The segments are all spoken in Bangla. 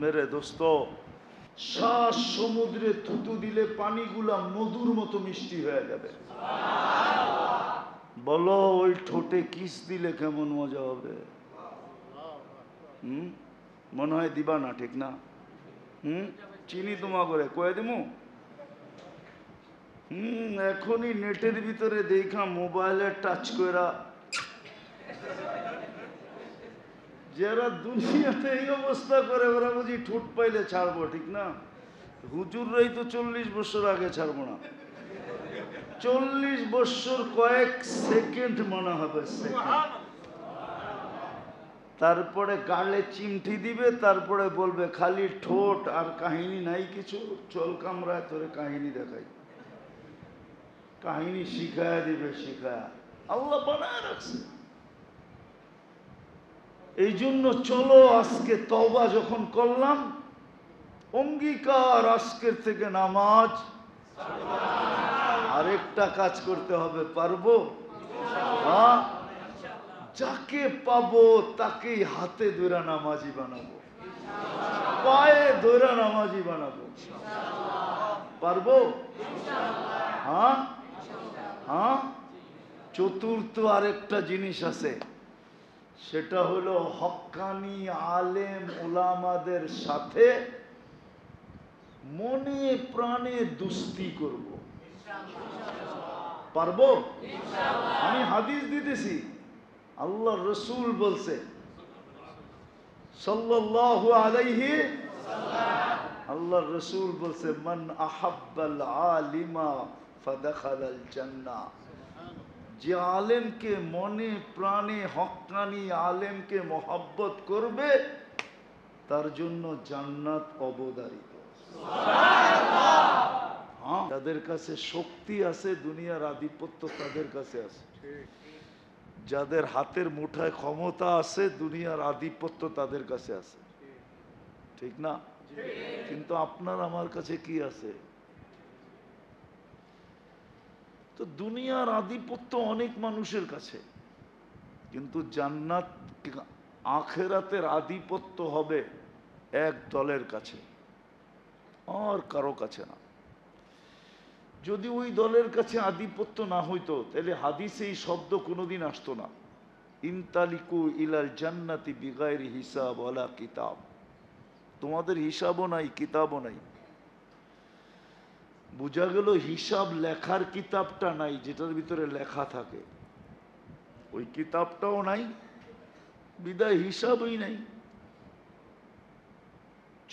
মেরে দোস্ত, শ্বাস সমুদ্রে থুতু দিলে পানিগুলা মধুর মতো মিষ্টি হয়ে যাবে। বলো ওই ঠোঁটে কিস দিলে কেমন মজা হবে? মনে হয় দিবা না, ঠিক না? চিনি তোমা করে কয়ে দিমু। এখনই নেটের ভিতরে দেখা মোবাইলে টাচ করা যারা দুনিয়াতে এই অবস্থা করে ওরা বুঝি ঠোঁট পাইলে ছাড়বো, ঠিক না? হুজুররাই তো 40 বছর আগে ছাড়বো না। 40 বছর কয়েক সেকেন্ড মনে হবে, তারপরে গালে চিমটি দিবে, তারপরে বলবে খালি ঠোঁট আর কাহিনী নাই কিছু, চল কামরায় তোরে কাহিনী দেখাই। কাহিনী শিখায়া দিবে, শিখায়া আল্লাহ বানায় রাখছে। এই জন্য চলো আজকে তওবা যখন করলাম, অঙ্গীকার আজকের থেকে নামাজ, আরেকটা কাজ করতে হবে, পারবো? হ্যাঁ, যাকে পাবো তাকেই হাতে ধরে নামাজি বানাবো, পায়ে ধরে নামাজি বানাবো। পারবো? হ্যাঁ হ্যাঁ। চতুর্থ আরেকটা জিনিস আছে, সেটা হলো হক্কানি আলেম ওলামাদের সাথে মনে প্রাণে দুস্তি করব। পারবো? আমি হাদিস দিতেছি, আল্লাহ রসুল বলছে সাল্লাল্লাহু আলাইহি, আল্লাহ রসুল বলছে মান আহাব্বাল আলিমা ফাদাখালাল জান্নাহ। যে আলেমকে মনে প্রাণে হক্কানি আলেমকে মহব্বত করবে তার জন্য জান্নাত অবধারিত। হ্যাঁ, যাদের কাছে শক্তি আছে, দুনিয়ার আধিপত্য তাদের কাছে আছে। যাদের হাতের মুঠায় ক্ষমতা আছে, দুনিয়ার আধিপত্য তাদের কাছে আছে, ঠিক না? কিন্তু আপনার আমার কাছে কি আছে? তো দুনিয়ার আধিপত্য অনেক মানুষের কাছে, কিন্তু জান্নাত আখেরাতের আধিপত্য হবে এক দলের কাছে, আর কারো কাছে না। যদি ওই দলের কাছে আধিপত্য না হইতো তাহলে হাদিসে এই শব্দ কোনোদিন আসতো না, ইনতালিকু ইলাল জান্নাতি বিগাইরি হিসাব ওয়ালা কিতাব। তোমাদের হিসাবও নাই, কিতাবও নাই। বোঝা গেল হিসাব লেখার কিতাবটা নাই, যেটার ভিতরে লেখা থাকে ওই কিতাবটাও নাই, বিদায় হিসাবই নাই।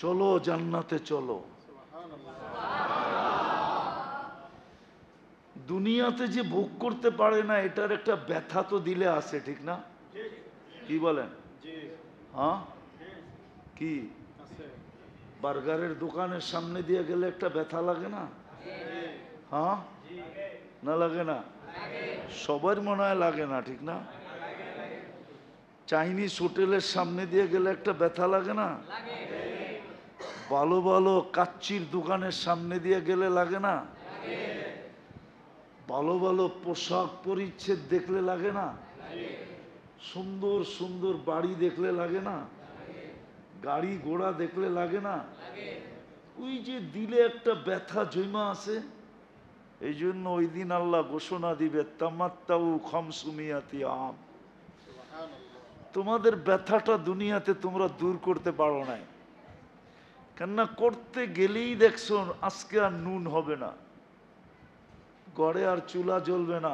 চলো জান্নাতে চলো। দুনিয়াতে যে ভোগ করতে পারে না এটার একটা ব্যথা তো দিলে আছে, ঠিক না? কি বলেন? হ্যাঁ, কি বার্গারের দোকানের সামনে দিয়ে গেলে একটা ব্যথা লাগে না? হ্যাঁ না লাগে না? সবার মনে হয় লাগে না, ঠিক না? চাইনিজ হোটেলের সামনে দিয়ে গেলে একটা ব্যথা লাগে না? ভালো ভালো কাচ্চির দোকানের সামনে দিয়ে গেলে লাগে না? ভালো ভালো পোশাক পরিচ্ছদ দেখলে লাগে না? সুন্দর সুন্দর বাড়ি দেখলে লাগে না? গাড়ি ঘোড়া দেখলে লাগে না? ওই যে দিলে একটা ব্যথা জমা আছে। এই জন্য ওই দিন আল্লাহ ঘোষণা দিবে তামাত্তাউ খামসুমিয়াতি আম। তোমাদের ব্যথাটা দুনিয়াতে তোমরা দূর করতে পারো নাই, কেননা করতে গেলেই দেখছো আজকে আর নুন হবে না, গড়ে আর চুলা জ্বলবে না,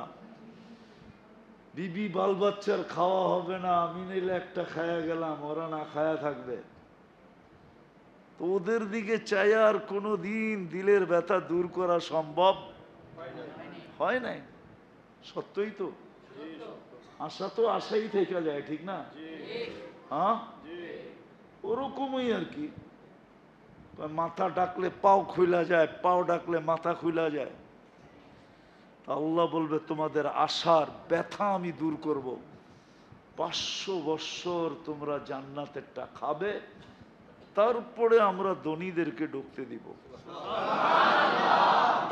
বিবি বাল বাচ্চার খাওয়া হবে না, আমি নিলে একটা খায়া গেলাম, ওরা না খায়া থাকবে। তো ওদের দিকে চাই আর কোনো দিন দিলের ব্যথা দূর করা সম্ভব হয় নাই। সত্যই তো, আশা তো আশাই থেকে যায়, ঠিক না? হ্যাঁ, ওরকমই আর কি। মাথা ডাকলে পাও খুইলা যায়, পাও ডাকলে মাথা খুইলা যায়। আল্লাহ বলবে তোমাদের আশার ব্যথা আমি দূর করব, 500 বৎসর তোমরা জান্নাতেরটা খাবে, তারপরে আমরা ধনীদেরকে ঢুকতে দিব।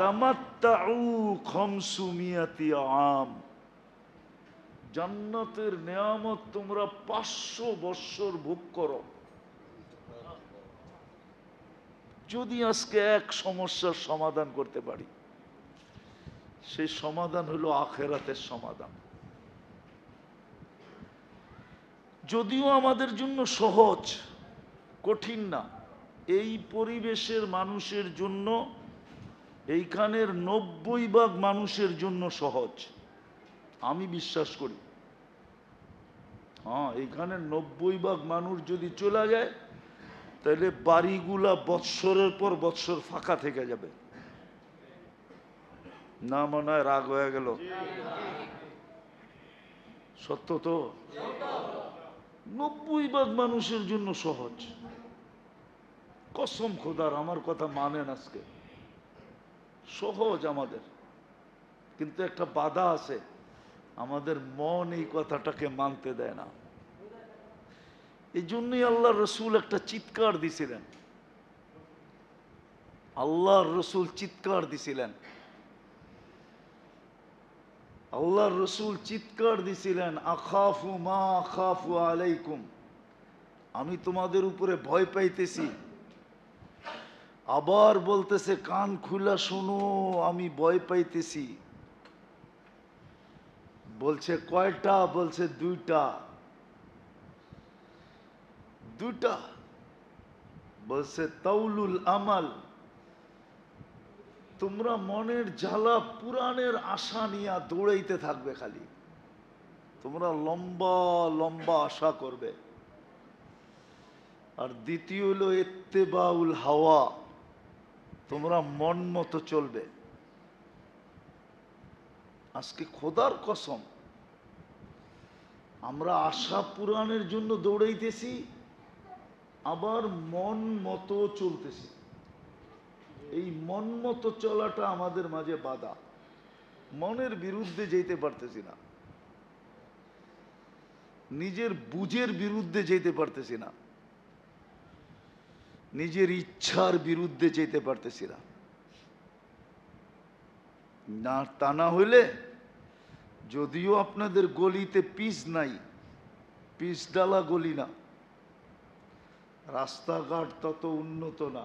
তামাত্তাউ খামসুমিয়াতি আম, জান্নাতের নেয়ামত তোমরা 500 বৎসর ভোগ করো। যদি আজকে এক সমস্যার সমাধান করতে পারি, সেই সমাধান হলো আখিরাতের সমাধান। যদিও আমাদের জন্য সহজ, কঠিন না। এই পরিবেশের মানুষের জন্য, এইখানের 90% মানুষের জন্য সহজ, আমি বিশ্বাস করি। হ্যাঁ, এইখানে 90% মানুষ যদি চলে যায়, তাহলে বাড়িগুলা বৎসরের পর বৎসর ফাঁকা থেকে যাবে। না মনে হয় রাগ হয়ে গেল? সত্য তো। 90% মানুষের জন্য সহজ। কসম খোদার, আমার কথা মানেন, আজকে সহজ আমাদের। কিন্তু একটা বাধা আছে, আমাদের মন এই কথাটাকে মানতে দেয় না। এই জন্যই আল্লাহ রসুল একটা চিৎকার দিছিলেন। আল্লাহর রসুল চিৎকার দিছিলেন। আল্লাহর রসুল চিৎকার দিছিলেন, আখাফু মা আখাফু আলাইকুম, আমি তোমাদের উপরে ভয় পাইতেছি। আবার বলতেছে, কান খুলা শোনো, আমি ভয় পাইতেছি। বলছে কয়টা? বলছে দুইটা। দুইটা বলছে তাউলুল আমাল, তোমরা মনের জ্বালা পুরাণের আশা নিয়ে দৌড়াইতে থাকবে, খালি তোমরা লম্বা লম্বা আশা করবে। আর দ্বিতীয় হলো ইত্তেবাউল হাওয়া, তোমরা মন মতো চলবে। আজকে খোদার কসম, আমরা আশা পুরাণের জন্য দৌড়াইতেছি, আবার মন মতো চলতেছি। এই মন মতো চলাটা আমাদের মাঝে বাধা। মনের বিরুদ্ধে যেতে পারতেছি না, নিজের বুঝের বিরুদ্ধে যেতে পারতেছি না, নিজের ইচ্ছার বিরুদ্ধে যেতে পারতেছি না। না, তা না হইলে, যদিও আপনাদের গলিতে পিচ নাই, পিচ ডালা গলি না, রাস্তাঘাট তত উন্নত না,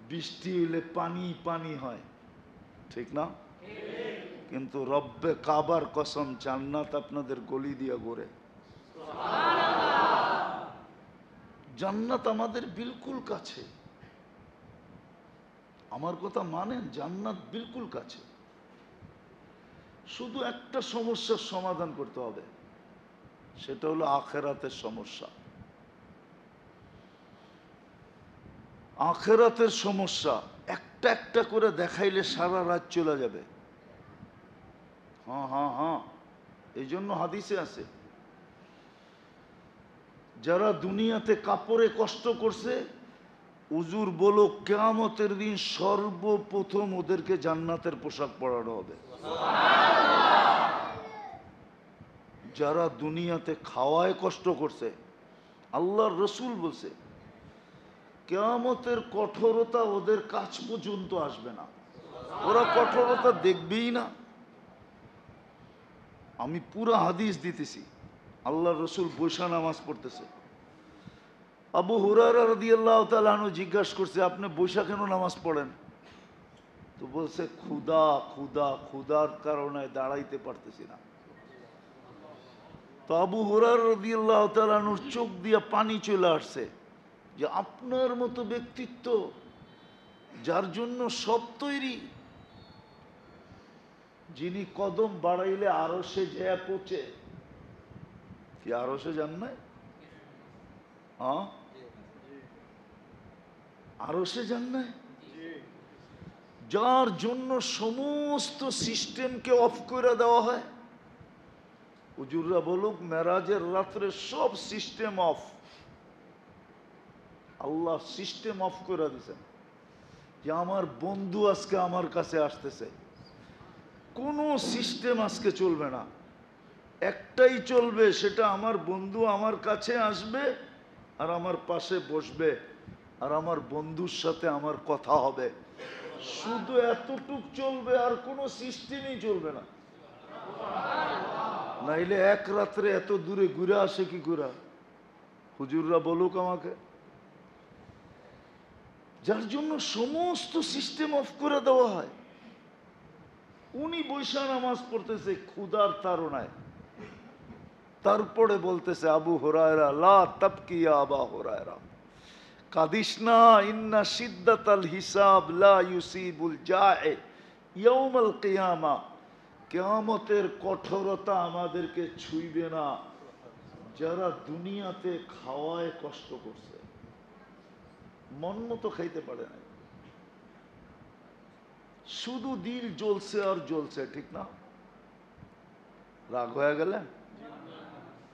বৃষ্টি হইলে পানি পানি হয়, ঠিক না? কিন্তু রব্বে কাবার কসম, জান্নাত আপনাদের গলি দিয়া গড়ে। জান্নাত আমাদের বিলকুল কাছে। আমার কথা মানেন, জান্নাত বিলকুল কাছে। শুধু একটা সমস্যার সমাধান করতে হবে, সেটা হলো আখিরাতের সমস্যা। আখিরাতের সমস্যা একটা একটা করে দেখাইলে সারা রাত চলে যাবে। হ্যাঁ হ্যাঁ হ্যাঁ, এই জন্য হাদিসে আছে, যারা দুনিয়াতে কাপড়ে কষ্ট করছে, হুজুর বলো কিয়ামতের দিন সর্বপ্রথম ওদেরকে জান্নাতের পোশাক পরানো হবে। যারা দুনিয়াতে খাওয়ায় কষ্ট করছে, আল্লাহর রসুল বলছে কিয়ামতের কঠোরতা ওদের কাছ পর্যন্ত আসবে না, ওরা কঠোরতা দেখবেই না। আমি পুরা হাদিস দিতেছি, আল্লাহর রসুল বৈশা নামাজ পড়তেছে। আবু হুরায়রা রাদিয়াল্লাহু তাআলা আনহু জিজ্ঞাসা করছে, আপনি বৈশা কেন নামাজ পড়েন? তো বলছে, ক্ষুধা ক্ষুধা, ক্ষুধার কারণে দাঁড়াইতে পারতেছি না। তো আবু হুরায়রা রাদিয়াল্লাহু তাআলা আনহুর চোখ দিয়া পানি চলে আসছে, যে আপনার মতো ব্যক্তিত্ব, যার জন্য সব তৈরি, যিনি কদম বাড়াইলে আরশে যেয়া পৌঁছে। কি আরশে যান না? হ্যাঁ, আরশে যান না? যার জন্য সমস্ত সিস্টেমকে অফ করে দেওয়া হয়। হুজুররা বলুক, মেরাজের রাত্রে সব system of, Allah system of করে দিয়েছেন, যে আমার বন্ধু আজকে আমার কাছে আসতেছে, কোনো সিস্টেম আজকে চলবে না, একটাই চলবে, সেটা আমার বন্ধু আমার কাছে আসবে আর আমার পাশে বসবে আর আমার বন্ধুর সাথে আমার কথা হবে, শুধু এতটুক চলবে, আর কোনো সিস্টেমই চলবে না। নাইলে এক রাত্রে এত দূরে ঘুরে আসে কি ঘুরা? হুজুররা বলুক আমাকে। যার জন্য সমস্ত সিস্টেম অফ করে দেওয়া হয়। উনি বৈশা নামাজ পড়তেছে ক্ষুধার তাড়নায়, তারপরে বলতেছে আবু হুরায়রা লা তাবকি ইয়া আবা হুরায়রা, কাদিস না, ইন্না শিদ্দাতাল হিসাব লা ইউসিবুল জায়ে ইয়াউমাল কিয়ামা, কিয়ামতের কঠোরতা আমাদেরকে ছুঁইবে না যারা দুনিয়াতে খাওয়ায় কষ্ট করছে, মন মতো খাইতে পারে না, শুধু দিল জ্বলছে আর জ্বলছে, ঠিক না? রাগ হয়ে গেলেন?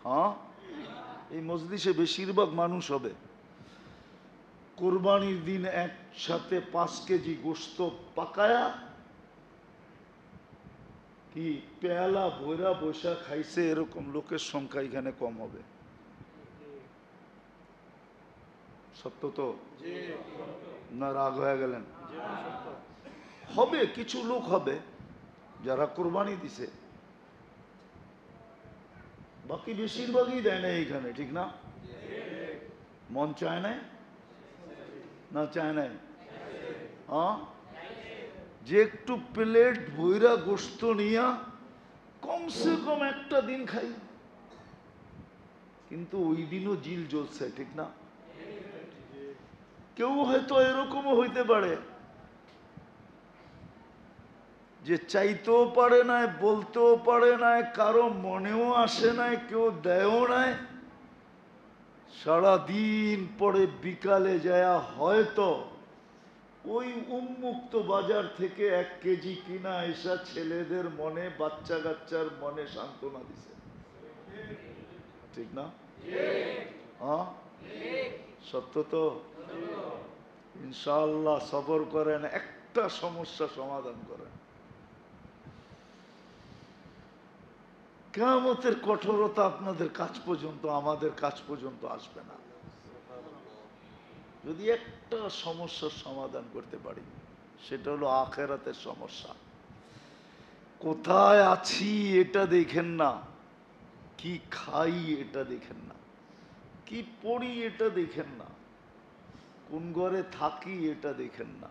হ্যাঁ, এই মজলিসে বেশিরভাগ মানুষ হবে কোরবানির দিন একসাথে 5 কেজি গোশত পাকায়া কি পেয়ালা ভৈরা বৈশা খাইছে, এরকম লোকের সংখ্যা এখানে কম হবে। সত্য তো না? রাগ হয়ে গেলেন? হবে, কিছু লোক হবে যারা কোরবানি দিছে, বাকি বেশিরভাগই দেয় না এইখানে, ঠিক না? মন চায় না, না চায় নাই? হ্যাঁ, যে একটু প্লেট ভৈরা গোশত নিয়া কমসে কম একটা দিন খাই, কিন্তু ওই দিনও জিল জ্বলছে, ঠিক না? কেউ হয়তো এরকমও হইতে পারে যে চাইতেও পারে নাই, বলতেও পারে নাই, কারো মনেও আসে নাই, কেউ দেয়ও নাই, সারাদিন পরে বিকালে যায় হয়তো ওই উন্মুক্ত বাজার থেকে 1 কেজি কিনা এসা ছেলেদের মনে, বাচ্চা কাচ্চার মনে সান্ত্বনা দিছে, ঠিক না? হ্যাঁ, সত্য তো? ইনশাআল্লাহ সবর করেন, একটা সমস্যা সমাধান করেন, কিয়ামতের কঠোরতা আপনাদের কাছ পর্যন্ত, আমাদের কাছ পর্যন্ত আসবে না যদি একটা সমস্যার সমাধান করতে পারি। সেটা হলো আখিরাতের সমস্যা। কোথায় আছি এটা দেখেন না, কি খাই এটা দেখেন না, কি পড়ি এটা দেখেন না, কোন ঘরে থাকি এটা দেখেন না,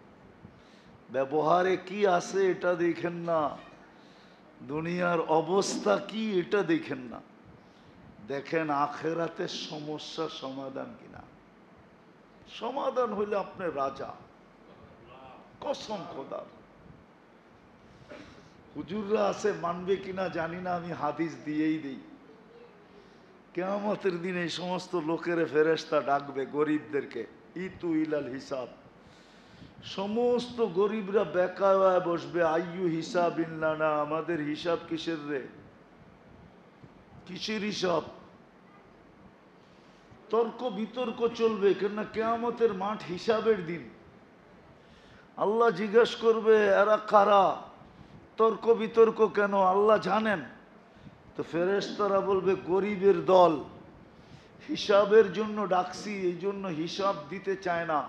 ব্যবহারে কি আছে এটা দেখেন না, দুনিয়ার অবস্থা কি এটা দেখেন না, দেখেন আখিরাতের সমস্যা সমাধান কিনা। সমাধান হইলে আপনি রাজা, কসম খোদার। হুজুররা আছে, মানবে কিনা জানি না, আমি হাদিস দিয়েই দিই। কিয়ামতের দিনে এই সমস্ত লোকের ফেরেশতা ডাকবে গরিবদেরকে, ইতু ইলাল হিসাব। সমস্ত গরিবরা বেকায় বসবে, আইয়ু হিসাব ইল্লানা, আমাদের হিসাব কিসের রে, কিসের হিসাব? তর্ক বিতর্ক চলবে, কেননা কিয়ামতের মাঠ হিসাবের দিন। আল্লাহ জিজ্ঞেস করবে এরা কারা, তর্ক বিতর্ক কেন? আল্লাহ জানেন। তো ফেরেশতারা বলবে গরিবের দল, হিসাবের জন্য ডাকছি, এই জন্য হিসাব দিতে চায় না,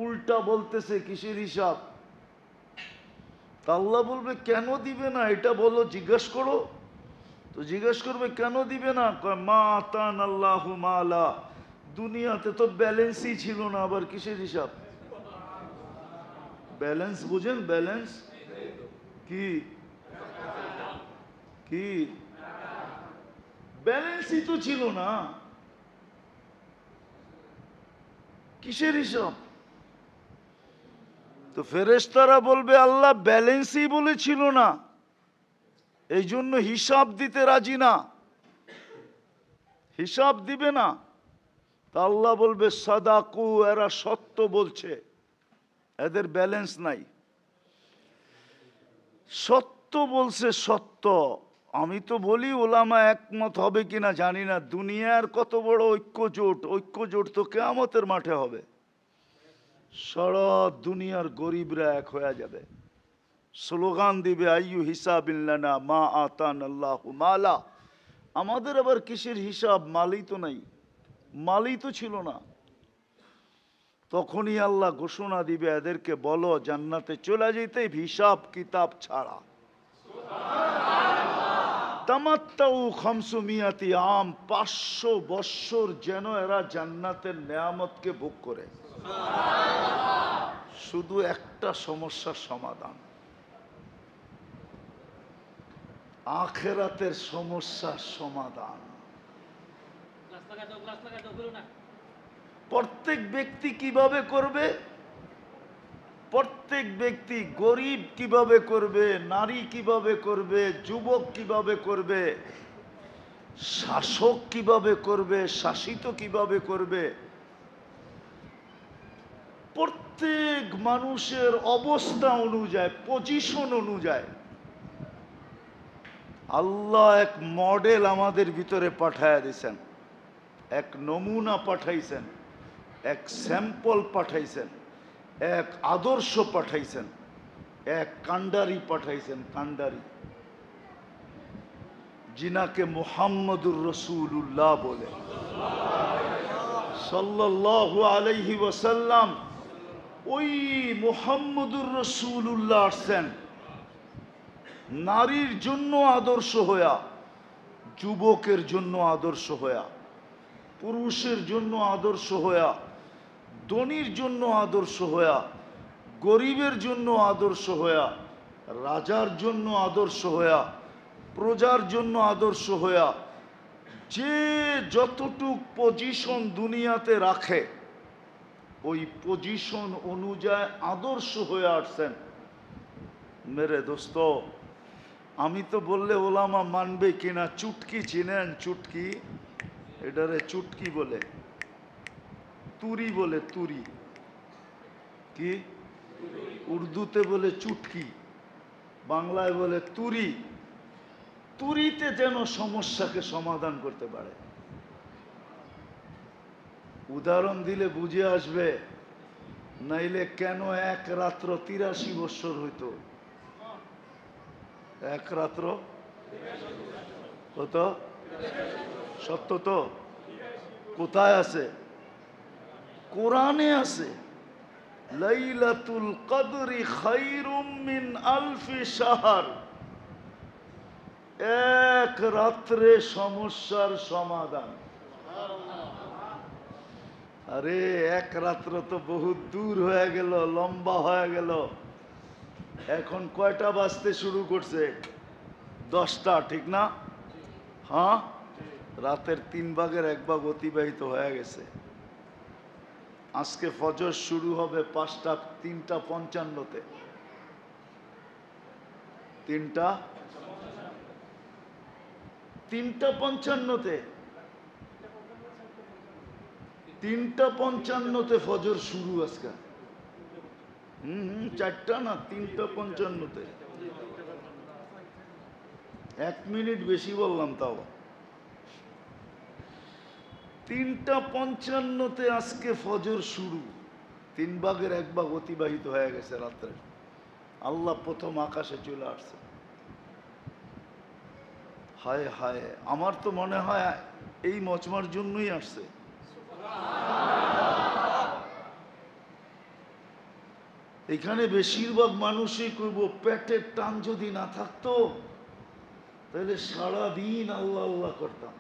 উল্টা বলতেছে কিসের হিসাব? তা আল্লাহ বলবে কেন দিবে না এটা বলো, জিজ্ঞেস করো। তো জিজ্ঞেস করবে কেন দিবে না? মা আতান আল্লাহু মালা, দুনিয়াতে তো ব্যালেন্সই ছিল না, আবার কিসের হিসাব? ব্যালেন্স বুঝেন? ব্যালেন্স কি? কি ব্যালেন্সই তো ছিল না, কিসের হিসাব? তো ফেরেশতারা বলবে আল্লাহ ব্যালেন্সই বলেছিল না, এই জন্য হিসাব দিতে রাজি না, হিসাব দিবে না। তা আল্লাহ বলবে সাদাকু, এরা সত্য বলছে, এদের ব্যালেন্স নাই, সত্য বলছে, সত্য। আমি তো বলি ওলামা একমত হবে কিনা জানি না, দুনিয়ার কত বড় ঐক্যজোট, ঐক্যজোট তো কিয়ামতের মাঠে হবে। সারা দুনিয়ার গরিবরা এক হয়ে যাবে, স্লোগান দিবে আইয়ু হিসাবিল্লানা মা আতান আল্লাহু মালা, আমাদের আবার কিসের হিসাব? মালই তো নাই, মালই তো ছিল না। তখনই আল্লাহ ঘোষণা দিবে এদেরকে বলো জান্নাতে চলে যেতে হিসাব কিতাব ছাড়া। তামাত্তাউ খামসুমিয়াতি আম, 500 বৎসর যেন এরা জান্নাতের নেয়ামতকে ভোগ করে। শুধু একটা সমস্যার সমাধান, আখিরাতের সমস্যার সমাধান। প্রত্যেক ব্যক্তি কিভাবে করবে? প্রত্যেক ব্যক্তি, গরিব কিভাবে করবে, নারী কিভাবে করবে, যুবক কিভাবে করবে, শাসক কিভাবে করবে, শাসিত কিভাবে করবে, প্রত্যেক মানুষের অবস্থা অনুযায়ী, পজিশন অনুযায়ী আল্লাহ এক মডেল আমাদের ভিতরে পাঠায়া দিয়েছেন, এক নমুনা পাঠাইছেন, এক স্যাম্পল পাঠাইছেন, এক আদর্শ পাঠাইছেন, এক কান্ডারি পাঠাইছেন, কান্ডারি, যিনাকে মুহাম্মদুর রাসূলুল্লাহ বলে সাল্লাল্লাহু আলাইহি ওয়াসাল্লাম। ওই মুহাম্মদুর রাসূলুল্লাহ আসছেন নারীর জন্য আদর্শ হইয়া, যুবকের জন্য আদর্শ হইয়া, পুরুষের জন্য আদর্শ হইয়া, ধনীর জন্য আদর্শ হইয়া, গরিবের জন্য আদর্শ হইয়া, রাজার জন্য আদর্শ হইয়া, প্রজার জন্য আদর্শ হইয়া, যে যতটুক পজিশন দুনিয়াতে রাখে ওই পজিশন অনুযায়ী আদর্শ হয়ে আসছেন। মেরে দোস্ত, আমি তো বললে ওলামা মানবে কিনা, চুটকি চিনেন? চুটকি, এটারে চুটকি বলে, তুরি বলে, তুরি কি, উর্দুতে বলে চুটকি, বাংলায় বলে তুরি। তুরিতে যেন সমস্যাকে সমাধান করতে পারে। উদাহরণ দিলে বুঝে আসবে, নাইলে কেন এক রাত্র 83 বৎসর হইতো? এক রাত্র কত? সত্য তো? কোথায় আছে? কোরআনে আছে, লাইলাতুল কদরি খায়রুম মিন আলফি শাহর। এক রাত্রে সমস্যার সমাধান। আরে এক রাত্র তো বহুত দূর হয়ে গেল, লম্বা হয়ে গেল। এখন কয়টা বাজতে শুরু করছে? 10টা, ঠিক না? হ্যাঁ, রাতের 3 ভাগের 1 ভাগ অতিবাহিত হয়ে গেছে। আজকে ফজর শুরু হবে 3:55-তে। 3:55-তে 3:55-তে ফজর শুরু আজকে। 4টা না, 3:55-তে। 1 মিনিট বেশি বললাম তাও। 3:55-তে আজকে ফজর শুরু। 3 ভাগের 1 ভাগ অতিবাহিত হয়ে গেছে রাত্রে। আল্লাহ প্রথম আকাশে চলে আসছে। হায় হায়, আমার তো মনে হয় এই মজমার জন্যই আসছে। এখানে বেশিরভাগ মানুষই কইব, পেটের টান যদি না থাকতো তাহলে সারাদিন আল্লাহ আল্লাহ করতাম।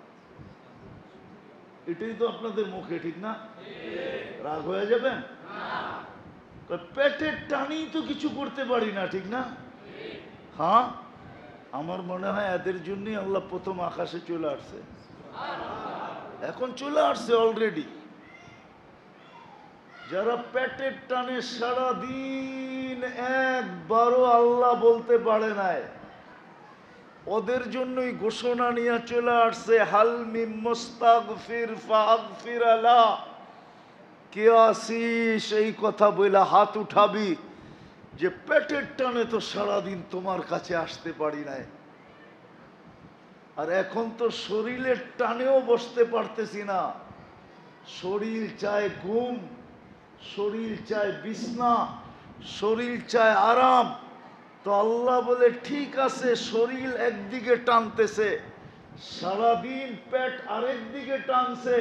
এটাই তো আপনাদের মুখে, ঠিক না? রাগ হয়ে যাবেন? পেটের টানেই তো কিছু করতে পারি না, ঠিক না? হ্যাঁ, আমার মনে হয় এদের জন্যই আল্লাহ প্রথম আকাশে চলে আসছে। এখন চলে আসছে অলরেডি। যারা পেটের টানে সারাদিন একবারও আল্লাহ বলতে পারে নাই, ওদের জন্যই ঘোষণা নিয়ে চলে আসছে, হাল মিন মুস্তাগফির ফাগফির লা। কে আসিস এই কথা বইলা হাত উঠাবি যে পেটের টানে তো সারাদিন তোমার কাছে আসতে পারি নাই, আর এখন তো শরীরের টানেও বসতে পারতেছি না। শরীর চায় ঘুম, শরীর চায় বিছনা, শরীর চায় আরাম। তো আল্লাহ বলে, ঠিক আছে, শরীর একদিকে টানতেছে, সারাদিন পেট আরেক দিকে টানছে,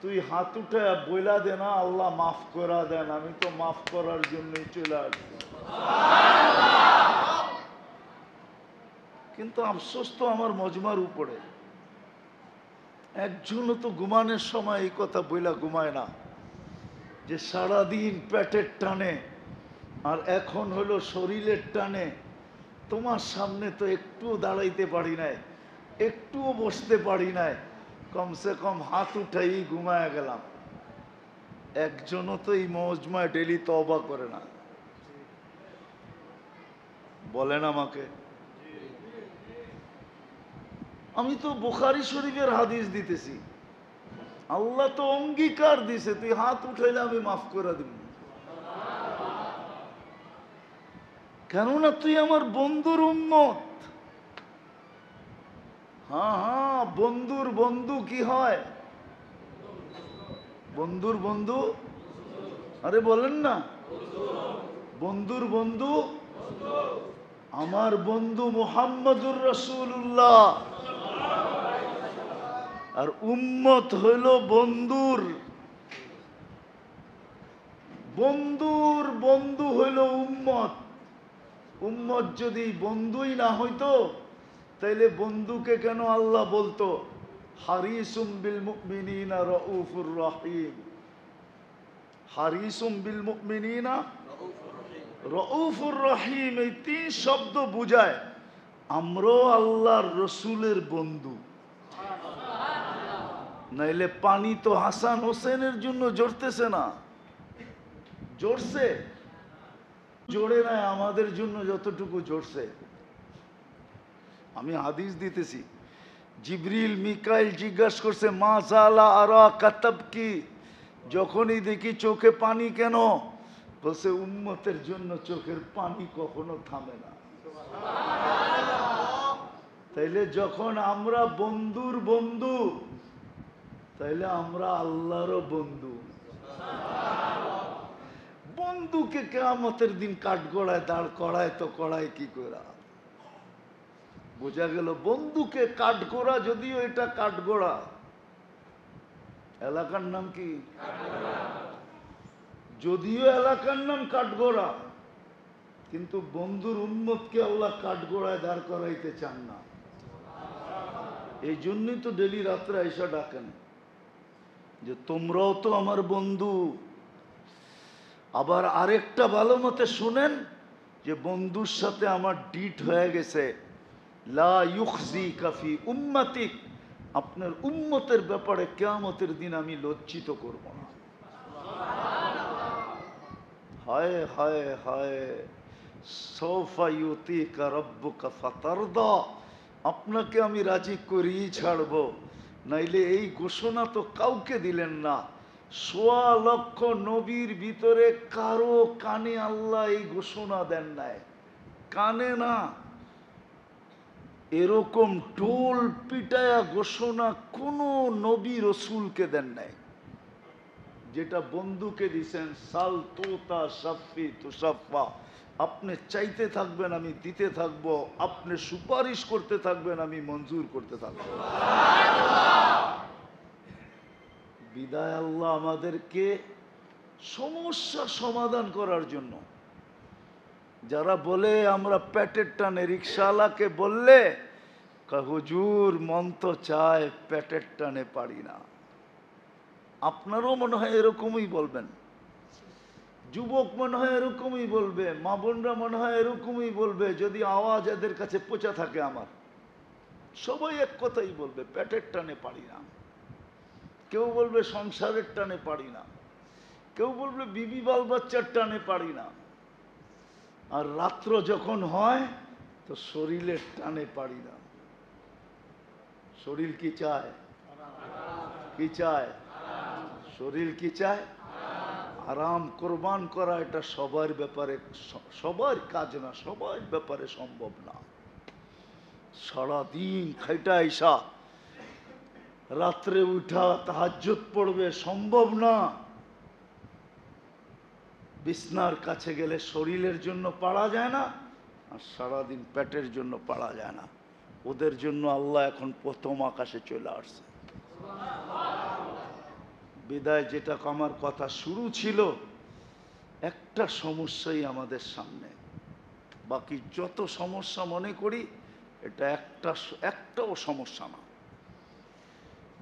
তুই হাত উঠে বইলা দে না, আল্লাহ মাফ করা দেন, আমি তো মাফ করার জন্যই চলে আসছি। কিন্তু আফসোস তো আমার মজমার উপরে, একজনও তো ঘুমানোর সময় এই কথা বইলা ঘুমায় না যে সারাদিন পেটের টানে আর এখন হলো শরীরের টানে। তোমার সামনে তো একটুও দাঁড়াইতে পারি নাই, একটুও বসতে পারি নাই, কমসে কম হাত উঠাই ঘুমায় গেলাম। একজনও তো এই মজমায় ডেলি তওবা করে না, বলেন আমাকে। আমি তো বুখারী শরীফের হাদিস দিতেছি, আল্লাহ তো অঙ্গীকার দিছে, তুই হাত উঠাইলে আমি মাফ করে দিব, কেননা তুই আমার বন্ধুর উম্মত। হ্যাঁ হ্যাঁ, বন্ধুর বন্ধু কি হয়? বন্ধুর বন্ধু, আরে বলেন না, বন্ধুর বন্ধু আমার বন্ধু মুহাম্মদুর রাসূলুল্লাহ, আর উম্মত হইল বন্ধুর বন্ধুর বন্ধু হইল উম্মত। উম্মত যদি বন্ধুই না হইতো তাইলে বন্ধুকে কেন আল্লাহ বলতো হারিসুম বিল মুমিনিনা রাউফুর রহিম? হারিসুম বিল মুমিনিনা রাউফুর রহিম, এই তিন শব্দ বুঝায় আমরাও আল্লাহর রসুলের বন্ধু। নাইলে পানি তো হাসান হোসেনের জন্য জড়তেছে না, জড়ছে জোরে নাই আমাদের জন্য যতটুকু জড়ছে। আমি হাদিস দিতেছি, জিবরিল মিকাইল জিজ্ঞাসা করছে মা জালা আরা কাতাব কি, যখনই দেখি চোখে পানি কেন? বলছে উম্মতের জন্য চোখের পানি কখনো থামে না। তাইলে যখন আমরা বন্ধুর বন্ধু, তাইলে আমরা আল্লাহরও বন্ধু। বন্ধুকে কিয়ামতের দিন কাঠগড়ায় দাঁড় করায় তো করায় কি করে? বোঝা গেল বন্ধুকে কাঠগোড়া, যদিও এটা কাঠগোড়া, এলাকার নাম কি? যদিও এলাকার নাম কাঠগোড়া, কিন্তু বন্ধুর উম্মতকে আল্লাহ কাঠগোড়ায় দাঁড় করাইতে চান না। এই জন্যই তো ডেলি রাত্রে আইসা ডাকেন যে তোমরাও তো আমার বন্ধু। আবার আরেকটা ভালো মতে শুনেন যে বন্ধুর সাথে আমার ডিট হয়ে গেছে, লা ইউখজিকা ফি উম্মতিক, আপনার উম্মতের ব্যাপারে কিয়ামতের দিন আমি লজ্জিত করব না। হায় হায় হায়, সৌফা ইউতিকা রাব্বুকা ফাতারদা, আপনাকে আমি রাজি করেই ছাড়বো, নাইলে এই ঘোষণা তো কাউকে দিলেন না। ১৬ লক্ষ নবীর ভিতরে কারো কানে আল্লাহ এই ঘোষণা দেন নাই, কানে না। এরকম ঢোল পিটায়া ঘোষণা কোন নবী রসুলকে দেন নাই, যেটা বন্ধুকে দিছেন সাল তোতা সাফি তুসাফা, আপনি চাইতে থাকবেন আমি দিতে থাকবো, আপনি সুপারিশ করতে থাকবেন আমি মঞ্জুর করতে থাকবো। বিদায় আল্লাহ আমাদেরকে সমস্যা সমাধান করার জন্য, যারা বলে আমরা পেটের টানে, রিক্সাওয়ালাকে বললে হুজুর মন তো চায় পেটের টানে পারি না। আপনারও মনে হয় এরকমই বলবেন, যুবক মনে হয় এরকমই বলবে, মা বোনরা মনে হয় এরকমই বলবে, যদি আওয়াজ এদের কাছে পৌঁছা থাকে। আমার সবাই এক কথাই বলবে পেটের টানে পারি না। কেউ বলবে সংসারের টানে পারি না, কেউ বলবে বিবি বাল বাচ্চার টানে পারি না, আর রাত্র যখন হয় তো শরীরের টানে পারি না। শরীর কি চায়? কি চায়? শরীর কি চায়? আরাম কোরবান করা এটা সবার ব্যাপারে, সবার কাজ না, সবার ব্যাপারে সম্ভব না। সারাদিন খাইটা আইসা রাত্রে উঠা তাহাজ্জুদ পড়বে, সম্ভব না। বিছনার কাছে গেলে শরীরের জন্য পারা যায় না, আর সারাদিন পেটের জন্য পারা যায় না। ওদের জন্য আল্লাহ এখন প্রথম আকাশে চলে আসছে। বিদায় যেটা আমার কথা শুরু ছিল, একটা সমস্যাই আমাদের সামনে, বাকি যত সমস্যা মনে করি এটা একটাও সমস্যা না,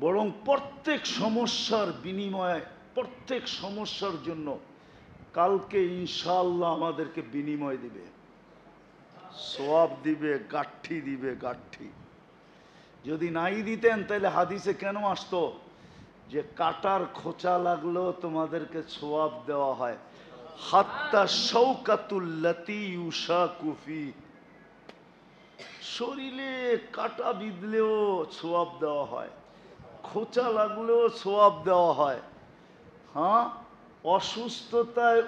বরং প্রত্যেক সমস্যার বিনিময়ে, প্রত্যেক সমস্যার জন্য কালকে ইনশাআল্লাহ আমাদেরকে বিনিময় দিবে, সওয়াব দিবে, গাঠি দিবে, গাঠি। যদি নাই দিতেন তাহলে হাদিসে কেন আসতো যে কাটার খোঁচা লাগলেও তোমাদেরকে সওয়াব দেওয়া হয়, হাত্তা শাওকাতুল্লাতী ইউশাকু ফি, শরীরে কাটা বিঁধলেও সওয়াব দেওয়া হয়, খোঁচা লাগলেও সওয়াব দেওয়া হয়। হ্যাঁ, অসুস্থতায়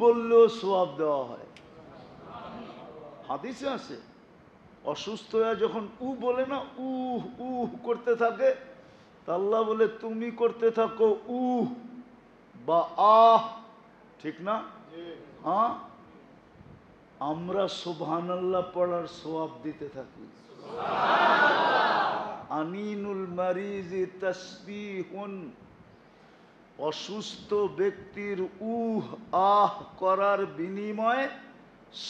বললেও সওয়াব দেওয়া হয়, হাদিসে আছে। অসুস্থ হয়ে যখন বলে না, করতে থাকে, তা আল্লাহ বলে তুমি করতে থাকো বা ঠিক না? হ্যাঁ, আমরা সুবহানাল্লাহ পড়ার সওয়াব দিতে থাকি। আনিনুল মারিজি তাসবিহুন, অসুস্থ ব্যক্তির করার বিনিময়ে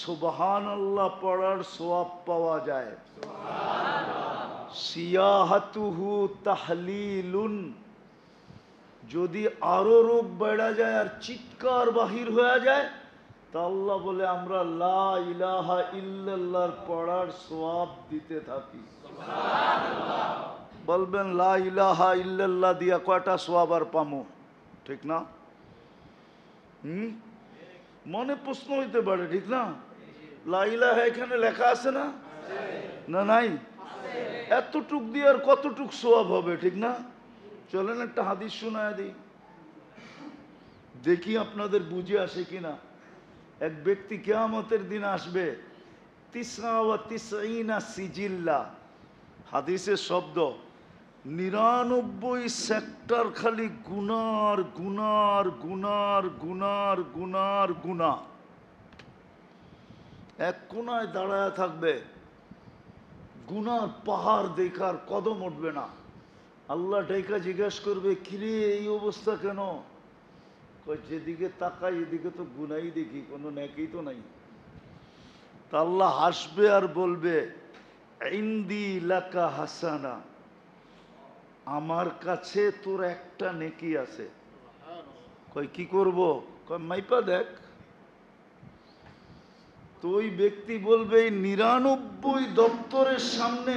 সুবহানাল্লাহ পড়ার সওয়াব পাওয়া যায়। সিয়াহাতুহু তাহলিলুন, যদি আরো রোগ বেড়া যায় আর চিৎকার বাহির হয়ে যায় তা আল্লাহ বলে আমরা লা ইলাহা ইল্লাল্লাহর পড়ার সওয়াব দিতে থাকি। বলবেন লা ইলাহা ইল্লাল্লাহ দিয়া কয়টা সওয়াব আর পামো, ঠিক না? মনে প্রশ্ন হইতে পারে, ঠিক না? লা ইলাহা এখানে লেখা আছে না? না নাই? এতটুক দিয়ে আর কতটুক সওয়াব হবে, ঠিক না? চলেন একটা হাদিস শোনায় দিই, দেখি আপনাদের বুঝে আসে কিনা। এক ব্যক্তি কিয়ামতের দিন আসবে, 99 সিজিল্লা, হাদিসের শব্দ, 99 সেক্টর খালি গুনার গুনার গুনার গুনার গুনার গুনা। এক কোনায় দাঁড়ায় থাকবে, গুনার পাহাড় দেখার কদম উঠবে না। আল্লাহ ডাইকা জিজ্ঞাসা করবে, কিরে এই অবস্থা কেন? যেদিকে তাকাই এদিকে তো গুনাই দেখি, কোনো নেকি তো নাই। তা আল্লাহ হাসবে আর বলবে, ইনদি লাকা হাসানা, আমার কাছে তোর একটা নেকি আছে। কই কি করব? কই মাইপা দেখ। তো ওই ব্যক্তি বলবে, 99 দপ্তরের সামনে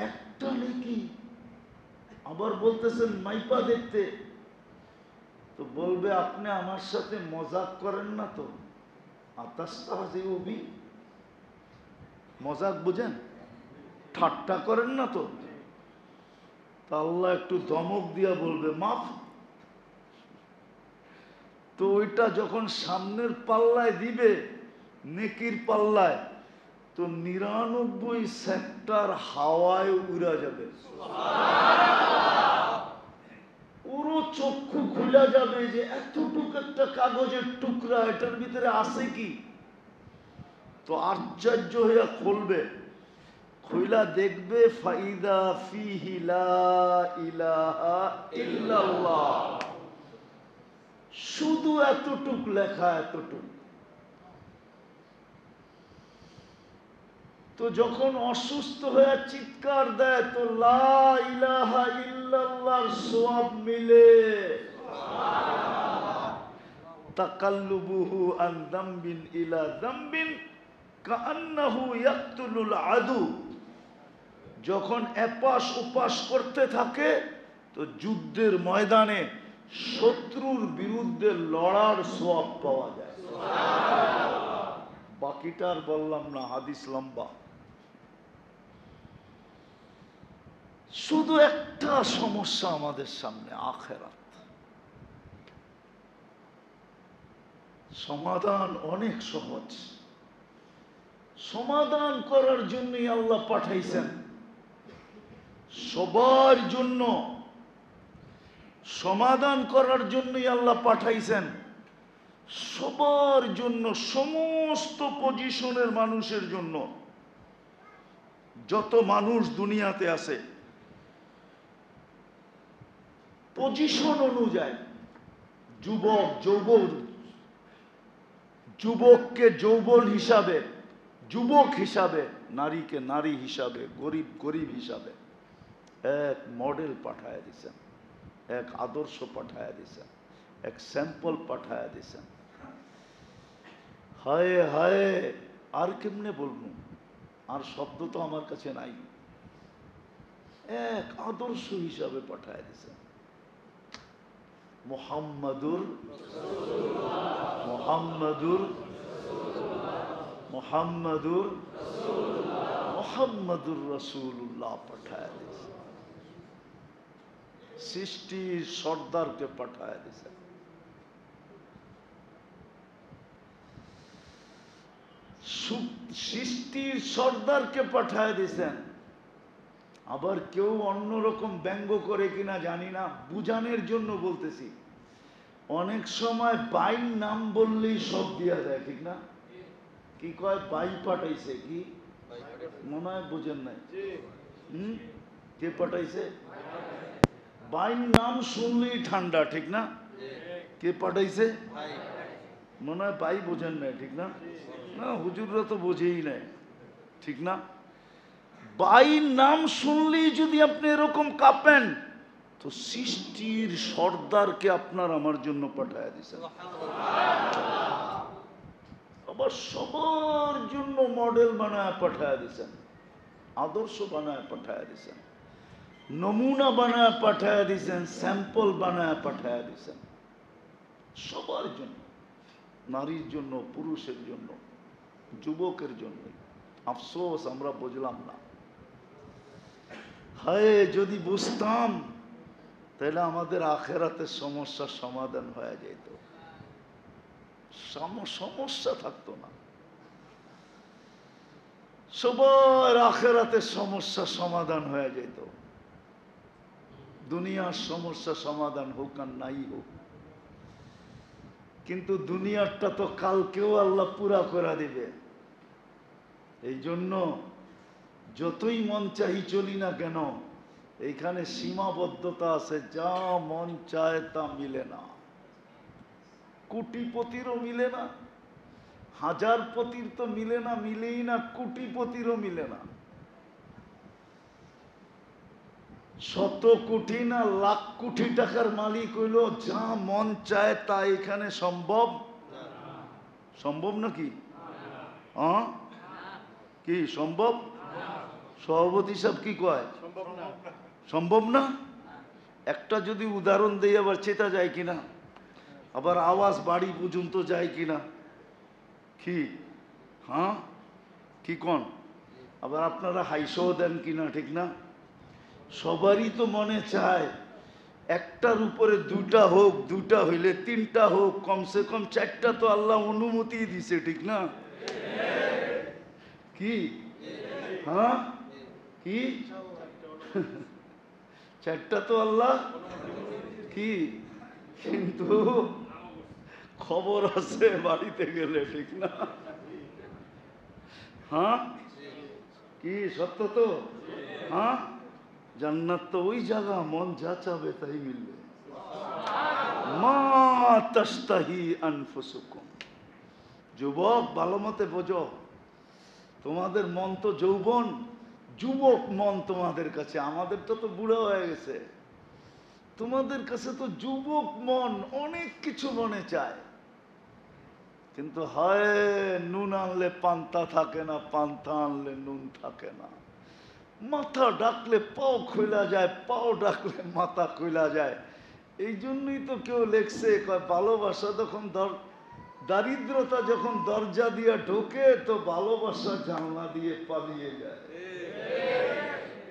একটা নেকি, আবার বলতেছেন মাইপা দেখতে। তো বলবে, আপনি আমার সাথে মজাক করেন না তো? আতাস্তাহজিউবি, মজাক বুঝেন? ঠাট্টা করেন না তো? তা আল্লাহ একটু ধমক দিয়া বলবে, মাফ। তো ওইটা যখন সামনের পাল্লায় দিবে, নেকির পাল্লায়, তো 99 সেক্টর হাওয়ায় উড়া যাবে। পুরো চক্ষু খুলে যাবে যে এতটুকু একটা কাগজের টুকরা, এটার ভিতরে আছে কি? তো আশ্চর্য হইয়া খুলবে, খুইলা দেখবে, ফাইদা ফিহি লা ইলাহা ইল্লাল্লাহ, শুধু এতটুক লেখা, এতটুক। তো যখন অসুস্থ হয়ে চিৎকার দেয়, তো লা ইলাহা ইল্লাল্লাহর সওয়াব মিলে। তাকাল্লুবুহু আন যামবিন ইলা যামবিন কাআন্নাহু ইয়াকতুলুল আদু, যখন এপাশ ওপাশ করতে থাকে তো যুদ্ধের ময়দানে শত্রুর বিরুদ্ধে লড়ার সওয়াব পাওয়া যায়। বাকিটা আর বললাম না, হাদিস লম্বা। শুধু একটা সমস্যা আমাদের সামনে, আখিরাত। সমাধান অনেক সহজ, সমাধান করার জন্যই আল্লাহ পাঠাইছেন, সবার জন্য সমাধান করার জন্যই আল্লাহ পাঠাইছেন, সবার জন্য, সমস্ত পজিশনের মানুষের জন্য। যত মানুষ দুনিয়াতে আছে পজিশন অনুযায়ী, যুবককে যৌবন হিসাবে, যুবক হিসাবে, নারীকে নারী হিসাবে, গরিব গরিব হিসাবে এক মডেল পাঠায় দিছেন, এক আদর্শ পাঠায় দিছেন, এক স্যাম্পল পাঠায় দিছেন। হায় হায়, আর কেমনে বলবো, আর শব্দ তো আমার কাছে নাই। এক আদর্শ হিসাবে পাঠায় দিছেন মুহাম্মাদুর মুহাম্মাদুর মুহাম্মাদুর মুহাম্মাদুর রাসূলুল্লাহ পাঠায় দিয়েছে। সৃষ্টির সর্দারকে পাঠায় দিয়েছে। সৃষ্টির সর্দারকে পাঠায় দিয়েছেন। আবার কেউ অন্যরকম ব্যঙ্গ করে কিনা জানি না, বুঝানোর জন্য বলতেছি। অনেক সময় বাইর নাম বললেই সব দিয়া দেয়, ঠিক না? কি কয়, বাই পাঠাইছে, কি মনে হয় বোঝেন নাই? কে পাঠাইছে? বাইর নাম শুনলেই ঠান্ডা, ঠিক না? কে পাঠাইছে? মনে হয় বাই বোঝেন নাই, ঠিক না? না, হুজুররা তো বোঝেই নাই, ঠিক না? বাইর নাম শুনলেই যদি আপনি এরকম কাঁপেন, তো সৃষ্টির সর্দারকে আপনার আমার জন্য পাঠায় দিয়েছেন। আবার সবার জন্য মডেল বানায় পাঠায় দিয়েছেন, আদর্শ বানায় পাঠায় দিয়েছেন, নমুনা বানায় পাঠায় দিয়েছেন, স্যাম্পল বানায় পাঠায় দিয়েছেন। সবার জন্য, নারীর জন্য, পুরুষের জন্য, যুবকের জন্য। আফসোস আমরা বুঝলাম না। হায়, যদি বুঝতাম তাহলে আমাদের আখেরাতের সমস্যার সমাধান হয়ে যেত, সমস্যা থাকতো না। সবার আখেরাতের সমস্যার সমাধান হয়ে যেত। দুনিয়ার সমস্যা সমাধান হোক আর নাই হোক, কিন্তু দুনিয়ারটা তো কালকেও আল্লাহ পুরা করে দিবে। এই জন্য যতই মন চাই চলি না কেন, এইখানে সীমাবদ্ধতা আছে। যা মন চায় তা মিলে না। কোটিপতিরও মিলে না, হাজারপতির তো মিলে না, মিলেই না, কোটিপতিরও মিলে না। শত কোটি না লাখ কোটি টাকার মালিক হইল, যা মন চায় তা এখানে সম্ভব। সম্ভব নাকি? কি সম্ভব? সভাপতি সাহেব কি কয়? সম্ভব না। একটা যদি উদাহরণ দেই আবার চেতা যায় কিনা, আবার আওয়াজ বাড়ি পর্যন্ত যায় কিনা, কি কি কোন? আবার আপনারা হাইসও দেন কিনা, ঠিক না? সবারই তো মনে চায় একটার উপরে দুটা হোক, দুটা হইলে তিনটা হোক, কমসে কম চারটা তো আল্লাহ অনুমতি দিছে, ঠিক না? কি কি চারটা তো আল্লাহ কি, কিন্তু খবর আছে বাড়িতে গেলে, ঠিক না? কি সত্য তো? জান্নাত তো ওই জায়গা, মন যা চাবে তাই মিলবে। মা তাশতাহি আনফুসুকুম। যুবক, ভালো মতে বোঝো, তোমাদের মন তো যৌবন, যুবক মন তোমাদের কাছে। আমাদেরটা তো বুড়ো হয়ে গেছে। তোমাদের কাছে তো যুবক মন, অনেক কিছু মনে চায়, কিন্তু হয় নুন আনলে পান্তা থাকে না, পান্তা আনলে নুন থাকে না। মাথা ডাকলে পাও খোলা যায়, পাও ডাকলে মাথা খোলা যায়। এই জন্যই তো কেউ লেখছে, ভালোবাসা যখন দারিদ্রতা যখন দরজা দিয়ে ঢোকে, তো ভালোবাসা জানলা দিয়ে পালিয়ে যায়।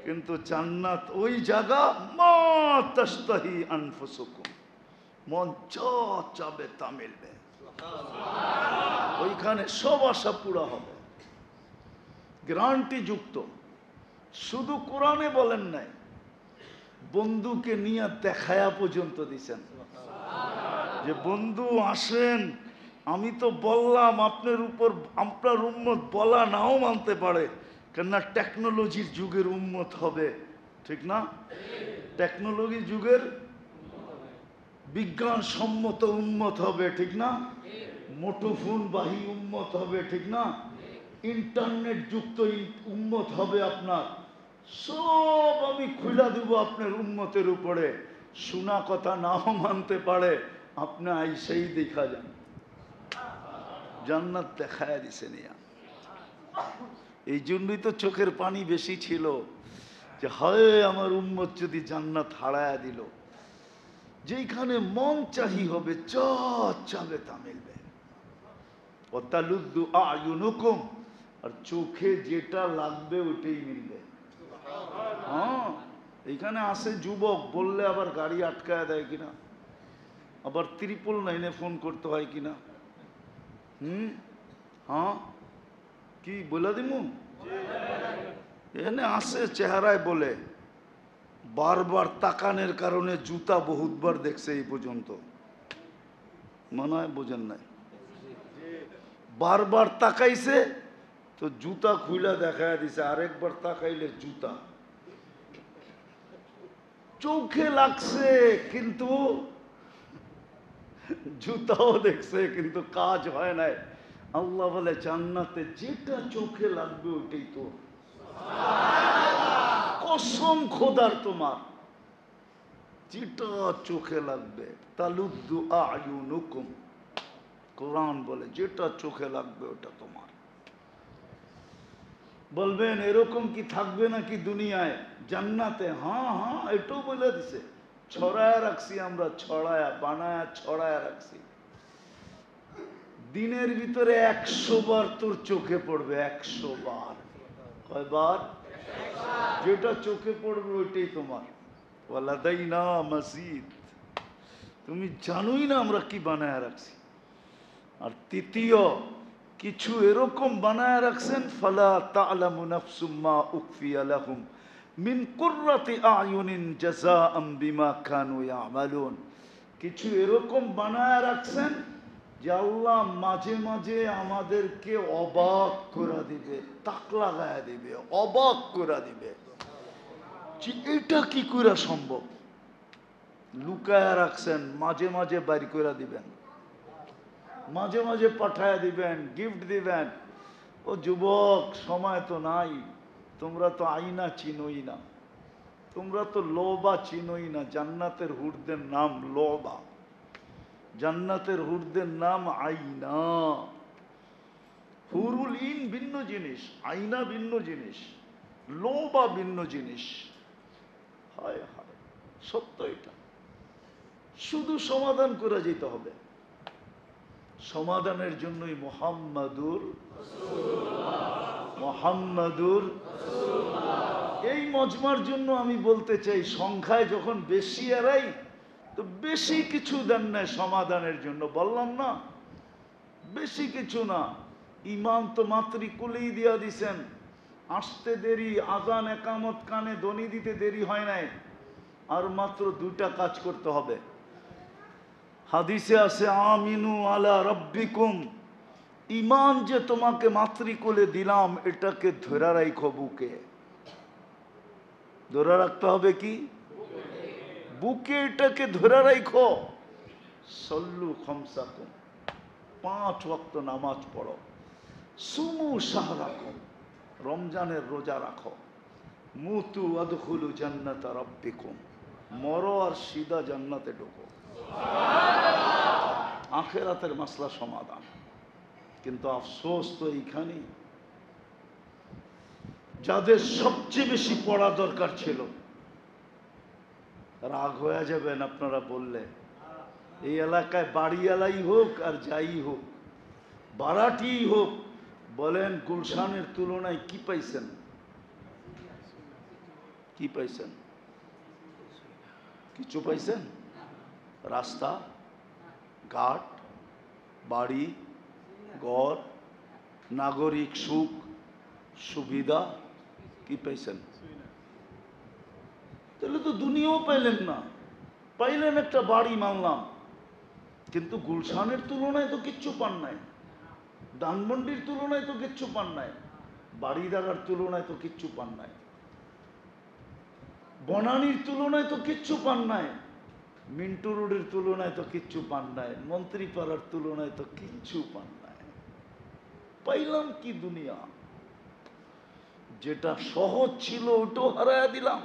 কিন্তু জান্নাত ওই জায়গা, মা তাশতাহি আনফুসুকুম, মন যা চাবে তা মিলবে। ওইখানে সব আশা পুরা হবে, গ্যারান্টি যুক্ত। শুধু কোরআনে বলেন নাই, বন্ধুকে নিয়ে দেখায়া পর্যন্ত দিছেন যে বন্ধু আসেন। আমি তো বললাম আপনার উপর, আপনার উম্মত বলা নাও মানতে পারে, কেননা টেকনোলজির যুগের উম্মত হবে, ঠিক না? টেকনোলজি যুগের বিজ্ঞান সম্মত উম্মত হবে, ঠিক না? মুঠোফোন বাহী উম্মত হবে, ঠিক না? ইন্টারনেট যুক্ত উম্মত হবে আপনার, সব আমি খুলে দেব আপনার উম্মতের উপরে। শোনা কথা নাও মানতে পারে, আপনি আইসেই দেখা যান, জান্নাত দেখায় দিছে নিয়া। এই জন্যই তো চোখের পানি বেশি ছিল, যে হয় আমার উম্মত যদি জান্নাত হারায়া দিল। যেখানে মন চাহি হবে, যা চাবে তা মিলবে। ওয়াতালুদ্দু আয়ুনুকুম, আর চোখে যেটা লাগবে ওইটাই মিলবে। হ্যাঁ, এইখানে আসে যুবক, বললে আবার গাড়ি আটকায় দেয় কিনা, আবার 999 ফোন করতে হয় কিনা। হ্যাঁ, কি বলে দিমু? এখানে আসে চেহারায় বলে, বারবার তাকানের কারণে জুতা বহুতবার দেখছে এই পর্যন্ত, মনে হয় বোঝেন নাই। বারবার তাকাইছে তো জুতা খুইলা দেখায় দিছে, আরেকবার তাকাইলে জুতা চোখে লাগছে, কিন্তু জুতাও দেখছে, কিন্তু কাজ হয় নাই। আল্লাহ বলে জান্নাতে যেটা চোখে লাগবে ওইটাই তো। কসম খোদার তোমার, যেটা চোখে লাগবে। তালুদ্দু আয়ুনুকুম, কোরআন বলে যেটা চোখে লাগবে ওটা তোমার। বলবেন এরকম কি থাকবে নাকি দুনিয়ায় জান্নাতে? হ্যাঁ হ্যাঁ, এটাও বলে দিছে, ছড়ায় রাখছি আমরা, ছড়ায়া বানায়া ছড়ায়া রাখছি। দিনের ভিতরে 100 বার তোর চোখে পড়বে, 100 বার। কয়বার? যেটা চোখে পড়বে ওইটাই তোমার। ওয়ালাদাইনা মাজিদ, তুমি জানোই না আমরা কি বানায় রাখছি। আর তৃতীয়, কিছু এরকম বানায় রাখছেন, ফালা তা'লামু নাফসুম মা উখফিয়া লাহুম মিন কুররাতি আয়ুনিন জাযাআম বিমা কানু ইয়ামালুন। কিছু এরকম বানায় রাখছেন যে আল্লাহ মাঝে মাঝে আমাদেরকে অবাক করে দিবে, তাক লাগায় দিবে, অবাক করে দিবে যে এটা কি করে সম্ভব। লুকায়া রাখছেন, মাঝে মাঝে বাইর করে দিবেন, মাঝে মাঝে পাঠায় দিবেন, গিফট দিবেন। ও যুবক, সময় তো নাই, তোমরা তো আইনা চিনোই না, তোমরা তো লোবা চিনোই না। জান্নাতের হুরদের নাম লোবা, জান্নাতের হুরদের নাম আইনা। হুরুল ইন ভিন্ন জিনিস, আইনা ভিন্ন জিনিস, লোবা ভিন্ন জিনিস। হায় হায়, সত্য এটা। শুধু সমাধান করে যেতে হবে। সমাধানের জন্যই মুহাম্মাদুর এই মজমার জন্য আমি বলতে চাই, সংখ্যায় যখন বেশি এরাই তো বেশি কিছু দেন না সমাধানের জন্য। বললাম না, বেশি কিছু না। ইমাম তো মাতৃকুলেই দিয়া দিছেন, আসতে দেরি, আজান একামত কানে ধ্বনি দিতে দেরি হয় নাই, আর মাত্র 2টা কাজ করতে হবে। হাদিসে আছে আমিনু আলা রাব্বিকুম, ইমান যে তোমাকে মাতৃকুলে দিলাম এটাকে ধরে রাখো বুকে। ধরে রাখতে হবে কি? বুকে এটাকে ধরে রাখো। সল্লু খামসাকুম, 5 ওয়াক্ত নামাজ পড়ো। সুমু শাহরাকুম, রমজানের রোজা রাখো। মুতু আদখুলু জান্নাতা রাব্বিকুম, মরো আর সিধা জান্নাতে ঢোকো। আখেরাতের মাসলা সমাধান। কিন্তু আফসোস তো এইখানেই, যাদের সবচেয়ে বেশি পড়া দরকার ছিল। রাগ হয়ে যাবেন আপনারা বললে, এই এলাকায় বাড়িওয়ালাই হোক আর যাই হোক, বারাটি হোক, বলেন গুলশানের তুলনায় কি পাইছেন? কি পাইছেন? কিছু পাইছেন? রাস্তা ঘাট, বাড়ি ঘর, নাগরিক সুখ সুবিধা কি পাইছেন? তাহলে তো দুনিয়াও পাইলেন না। পাইলেন একটা বাড়ি, মানলাম, কিন্তু গুলশানের তুলনায় তো কিচ্ছু পান নাই, ধানমন্ডির তুলনায় তো কিচ্ছু পান নাই, বাড়িদারার তুলনায় তো কিচ্ছু পান নাই, বনানীর তুলনায় তো কিচ্ছু পান নাই, মিন্টু রোডের তুলনায় তো কিচ্ছু পান নাই, মন্ত্রীপাড়ার তুলনায় তো কিচ্ছু পান নাই। পাইলাম কি দুনিয়া, যেটা সহজ ছিল ওটাও হারায়া দিলাম।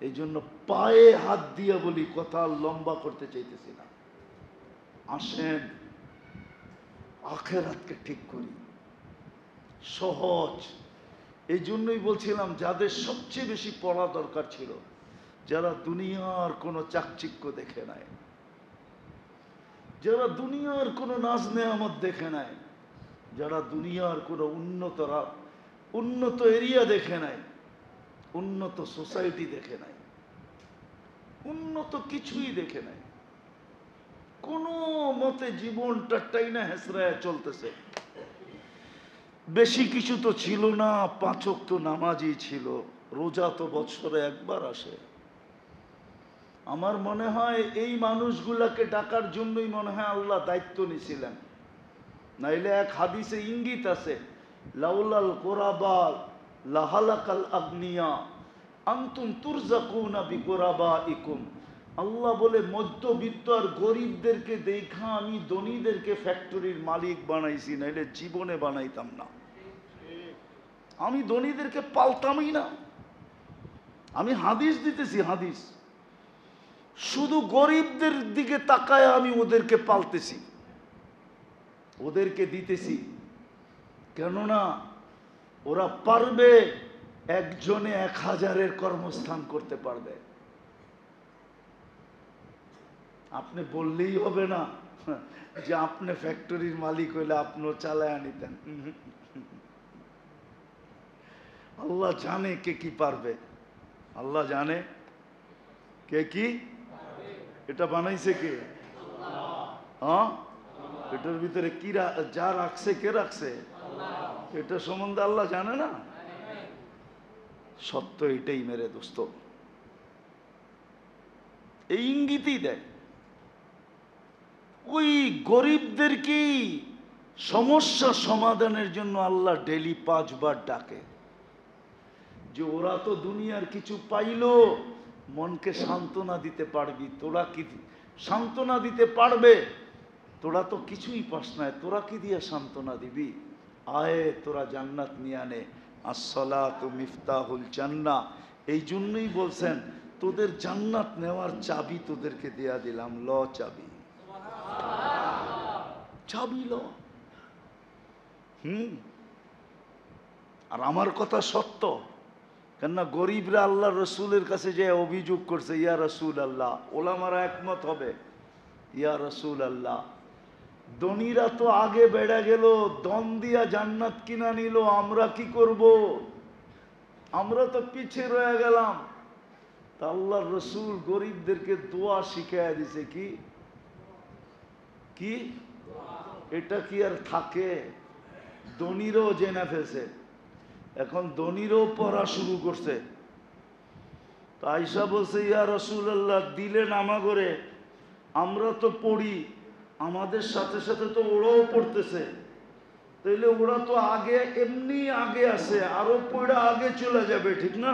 এই জন্য পায়ে হাত দিয়া বলি, কথা লম্বা করতে চাইতেছি না, আসেন আখেরাতকে ঠিক করি, সহজ। এই জন্যই বলছিলাম যাদের সবচেয়ে বেশি পড়া দরকার ছিল, যারা দুনিয়ার কোনো চাকচিক্য দেখে নাই, যারা দুনিয়ার কোনো নাজ নেয়ামত দেখে নাই, যারা দুনিয়ার কোনো উন্নত এরিয়া দেখে নাই, উন্নত সোসাইটি দেখে নাই, উন্নত কিছুই দেখে নাই, কোনো মতে জীবনটা টাইনা হেসরায় চলতেছে। বেশি কিছু তো ছিল না, 5 ওয়াক্ত নামাজই ছিল, রোজা তো বছরে একবার আসে। আমার মনে হয় এই মানুষগুলাকে ডাকার জন্যই মনে হয় আল্লাহ দায়িত্ব নিছিলেন। নাইলে এক হাদিসে ইঙ্গিত আছে, লাউলাল কোরাবা লাহালাকাল আগনিয়া আনতুম তুরজাকুনা বিকোরাবাইকুম। আল্লাহ বলে মধ্যবিত্ত আর গরিবদেরকে দেখা আমি ধনীদেরকে ফ্যাক্টরির মালিক বানাইছি, নাইলে জীবনে বানাইতাম না। আমি ধনীদেরকে পালতামই না। আমি হাদিস দিতেছি, হাদিস, শুধু গরিবদের দিকে তাকায় আমি ওদেরকে পালতেছি, ওদেরকে দিতেছি। কেননা ওরা পারবে, একজনে 1000-এর কর্মস্থান করতে পারবে। আপনি বললেই হবে না যে আপনি ফ্যাক্টরির মালিক হইলে আপনিও চালায় নিতেন। আল্লাহ জানে কে কি পারবে, আল্লাহ জানে কে কি। এটা বানাইছে কে? হ্যাঁ, এটার ভিতরে কি যা রাখছে কে রাখছে? এটা সম্বন্ধে আল্লাহ জানে না? সত্য এটাই মেরে দোস্ত, এই ইঙ্গিতই দেয়। ওই গরিবদেরকেই সমস্যা সমাধানের জন্য আল্লাহ ডেলি 5 বার ডাকে, যে ওরা তো দুনিয়ার কিছু পাইলো, মনকে সান্ত্বনা দিতে পারবি? তোরা কি সান্ত্বনা দিতে পারবে? তোরা তো কিছুই পাস না, তোরা কি দিয়ে সান্ত্বনা দিবি? আয় তোরা জান্নাত নিয়ে আনে, আসসালাতু মিফতাহুল জান্নাহ। এই জন্যই বলছেন তোদের জান্নাত নেওয়ার চাবি তোদেরকে দেয়া দিলাম, ল চাবি, চাবি ল। আর আমার কথা সত্য, কেননা গরিবরা আল্লাহ রসুলের কাছে যে অভিযোগ করছে, ইয়া রসুল আল্লাহ, ওলামারা একমত হবে, ইয়া রসুল আল্লাহ, ধনীরা তো আগে বেড়ে গেল, দম দিয়া জান্নাত কিনা নিল, আমরা কি করব? আমরা তো পিছিয়ে রয়ে গেলাম। তা আল্লাহ রসুল গরিবদেরকে দোয়া শিখাইয়া দিছে। কি কি এটা কি আর থাকে? ধনীরও জেনে ফেলছে, এখন ধনীরও পড়া শুরু করছে। তা আয়েশা বলছে, ইয়া রাসূলুল্লাহ, দিলেন আমাগরে, আমরা তো পড়ি, আমাদের সাথে সাথে তো ওরাও পড়তেছে, তাইলে ওরা তো আগে এমনি আগে আছে, আরো পড়া আগে চলে যাবে, ঠিক না?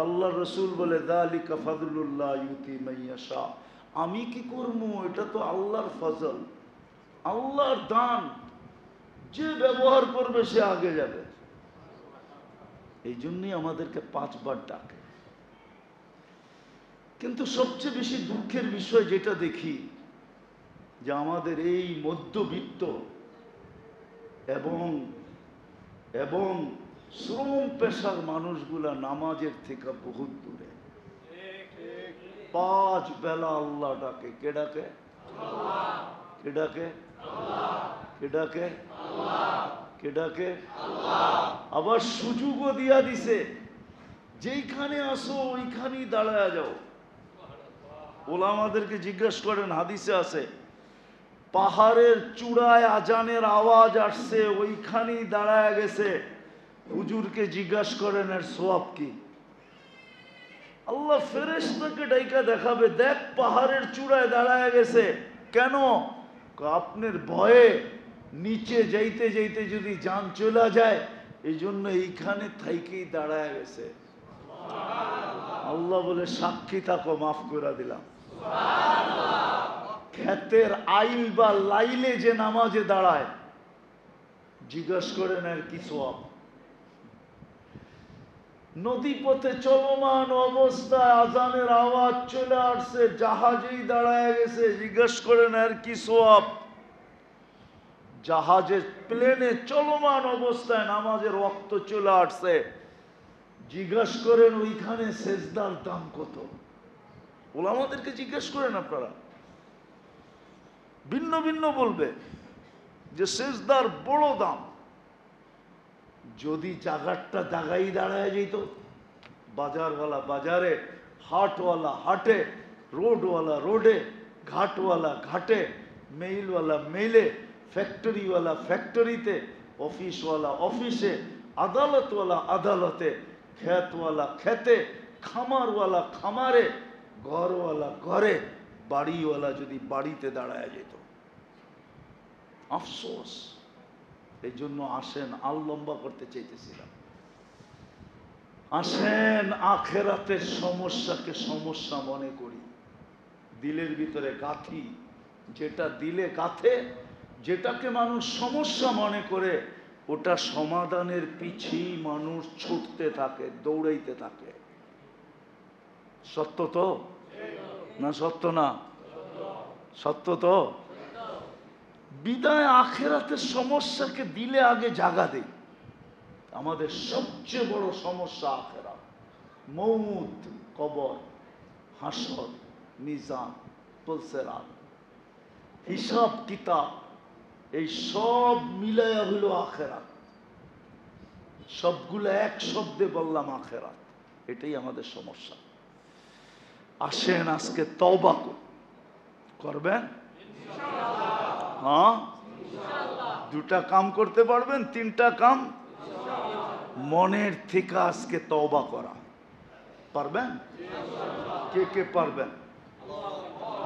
আল্লাহ রসুল বলে, যালিকা ফাদলুল্লাহ ইউতি মান ইয়াশা। আমি কি করবো? এটা তো আল্লাহর ফজল, আল্লাহর দান, যে ব্যবহার করবে সে আগে যাবে। এই জন্যই আমাদেরকে 5 বার ডাকে। কিন্তু সবচেয়ে বেশি দুঃখের বিষয় যেটা দেখি, যে আমাদের এই মধ্যবিত্ত এবং শ্রম পেশার মানুষগুলা নামাজের থেকে বহুত দূরে। 5 বেলা আল্লাহ ডাকে। কে ডাকে? কে ডাকে? কে ডাকে? কে ডাকে? আবার সুযোগও দিয়া দিছে, যেইখানে আসো ওইখানেই দাঁড়ায় যাও। ওলামাদেরকে জিজ্ঞেস করেন, হাদিসে আছে, পাহাড়ের চূড়ায় আজানের আওয়াজ আসছে, ওইখানেই দাঁড়ায় গেছে। হুজুরকে জিজ্ঞাসা করেন এর সওয়াব কি? আল্লাহ ফেরেশতাকে ডাইকা দেখাবে, দেখ পাহাড়ের চূড়ায় দাঁড়ায় গেছে। কেন? আপনার ভয়ে নিচে যাইতে যাইতে যদি জান চলে যায়, এই জন্য এইখানে থাইকেই দাঁড়ায় গেছে। আল্লাহ বলে, সাক্ষী থাকো, মাফ করে দিলাম। ক্ষেতের আইল বা লাইলে যে নামাজে দাঁড়ায়, জিজ্ঞাসা করেন আর কি সওয়াব। নদীপথে চলমান অবস্থায় আজানের আওয়াজ চলে আসছে, জাহাজেই দাঁড়ায় গেছে, জিজ্ঞাসা করেন আর কি সওয়াব। জাহাজে প্লেনে চলমান অবস্থায় নামাজের ওয়াক্ত চলে আসছে, জিজ্ঞাসা করেন ওইখানে সেজদার দাম কত। ওলামাদেরকে জিজ্ঞেস করেন আপনারা, ভিন্ন ভিন্ন বলবে যে সেজদার বড় দাম। যদি জায়গাটা জায়গায় দাঁড়ায় যেত, বাজারওয়ালা বাজারে, হাটওয়ালা হাটে, রোডওয়ালা রোডে, ঘাটওয়ালা ঘাটে, মেইলওয়ালা মেইলে, ফ্যাক্টরিওয়ালা ফ্যাক্টরিতে, অফিসওয়ালা অফিসে, আদালতওয়ালা আদালতে, ক্ষেতওয়ালা খেতে, খামারওয়ালা খামারে, ঘরওয়ালা ঘরে, বাড়িওয়ালা যদি বাড়িতে দাঁড়ায় যেত। আফসোস। এই জন্য আসেন, আল লম্বা করতে চাইতেছিলাম, আসেন আখেরাতের সমস্যাকে সমস্যা মনে করি। দিলের ভিতরে গাঁথি, যেটা দিলে গাঁথে, যেটাকে মানুষ সমস্যা মনে করে, ওটা সমাধানের পিছেই মানুষ ছুটতে থাকে, দৌড়াইতে থাকে। সত্য তো না? সত্য না? সত্য তো। বিদায় আখেরাতের সমস্যাকে দিলে আগে জাগা দেই। আমাদের সবচেয়ে বড় সমস্যা আখেরাত, মৌত, কবর, হাসর, মিজান, পুলসিরাত, হিসাব কিতাব, এই সব মিলায়া হইল আখেরাত। সবগুলো এক শব্দে বললাম আখেরাত। এটাই আমাদের সমস্যা। আসেন আজকে তওবা করবেন। হ্যাঁ, দুটা কাম করতে পারবেন, তিনটা কাম। মনের থেকে আজকে তওবা করা পারবেন? কে কে পারবেন?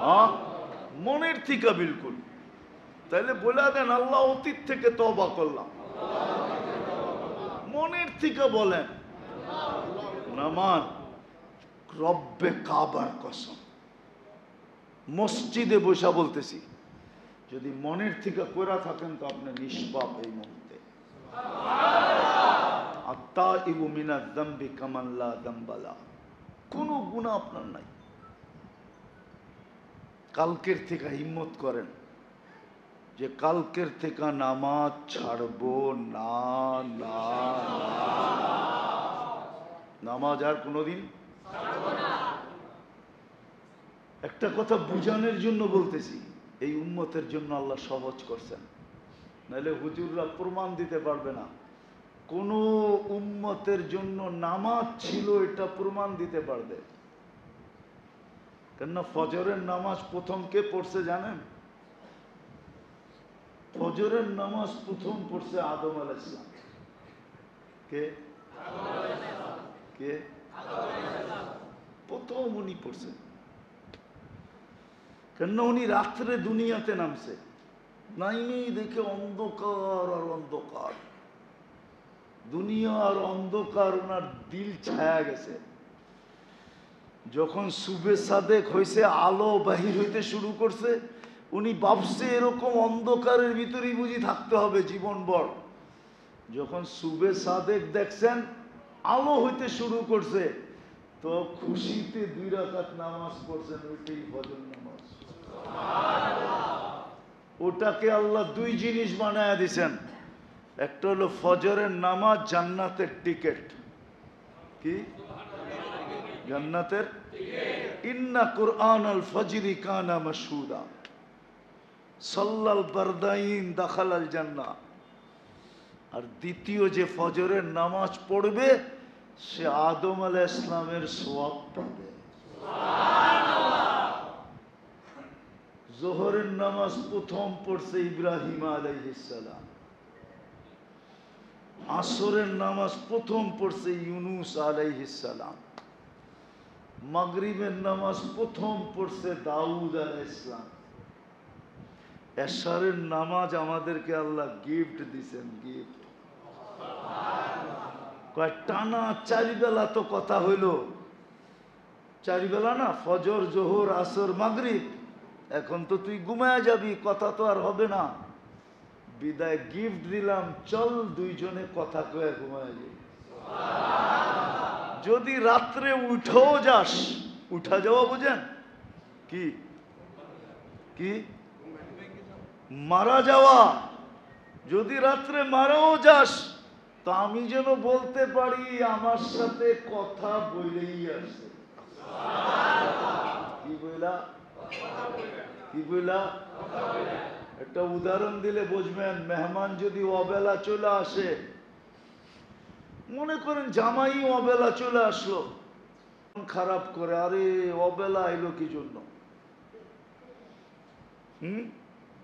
হ্যাঁ, মনের থেকে বিলকুল। তাইলে বলে দেন, আল্লাহ অতীত থেকে তওবা করলাম। মনের থেকে বলেন, নামান রব্বে কাবার কসম, মসজিদে বসা বলতেছি, যদি মনের থেকে কইরা থাকেন তো আপনি নিষ্পাপ এই মুহূর্তে। আত্তাইবু মিনাজ যামবি কামান লা যামবা লা, কোনো গুনাহ আপনার নাই। কালকের থেকে হিম্মত করেন যে কালকের থেকে নামাজ ছাড়বো না। না, নামাজ আর কোনোদিন। একটা কথা বুঝানোর জন্য বলতেছি, এই উম্মতের জন্য আল্লাহ সহজ করছেন, নাহলে হুজুররা প্রমাণ দিতে পারবে না কোন উম্মতের জন্য নামাজ ছিল, এটা প্রমাণ দিতে পারবে। কেননা ফজরের নামাজ প্রথম কে পড়ছে জানেন? ফজরের নামাজ প্রথম পড়ছে আদম আলাইহিস সালাম। কে কে? প্রথম উনি পড়ছেন। কেননা উনি রাত্রে দুনিয়াতে নামছে, নাইমেই দেখে অন্ধকার আর অন্ধকার, দুনিয়া আর অন্ধকার, ওনার দিল ছায়া গেছে। যখন সুবে সাদেক হয়েছে, আলো বাহির হইতে শুরু করছে, উনি ভাবছে এরকম অন্ধকারের ভিতরেই বুঝি থাকতে হবে জীবনভর। যখন সুবে সাদেক দেখছেন আলো হইতে শুরু করছে, তো খুশিতে 2 রাকাত নামাজ পড়ছেন, ওইটাই ফজর নামাজ। ওটাকে আল্লাহ 2 জিনিস বানায়া দিছেন। একটা হলো ফজরের নামাজ জান্নাতের টিকিট। কি জান্নাতের? ইন্না কুরআনাল ফজরি কানা মাশহুদা, সাল্লাল বারদাইন দাখালাল জান্নাহ। আর দ্বিতীয় যে ফজরের নামাজ পড়বে, সে আদম আলাইহিস সালামের সওয়াব পাবে। জোহরের নামাজ প্রথম পড়ছে ইব্রাহিম আলাইহিস সালাম, আসরের নামাজ প্রথম পড়ছে ইউনুস আলাইহিস সালাম, মাগরিবের নামাজ প্রথম পড়ছে দাউদ আলাইহিস সালাম, এশারের নামাজ আমাদেরকে আল্লাহ গিফট দিছেন, গিফট। কয় টানা 4 বেলা তো কথা হইল, 4 বেলা না, ফজর জোহর আসর মাগরিব, এখন তো তুই ঘুমায় যাবি, কথা তো আর হবে না। বিদায় গিফট দিলাম, চল দুইজনে কথা কয়ে ঘুমায় যাই। যদি রাত্রে উঠেও যাস, উঠা যাওয়া বুঝেন কি কি মারা যাওয়া, যদি রাত্রে মারাও যাস তো আমি যেন বলতে পারি আমার সাথে কথা বলেই আসে। কি বইলা কি বইলা? একটা উদাহরণ দিলে বুঝবেন। মেহমান যদি অবেলা চলে আসে, মনে করেন জামাই অবেলা চলে আসলো, খারাপ করে, আরে অবেলা এলো কি জন্য?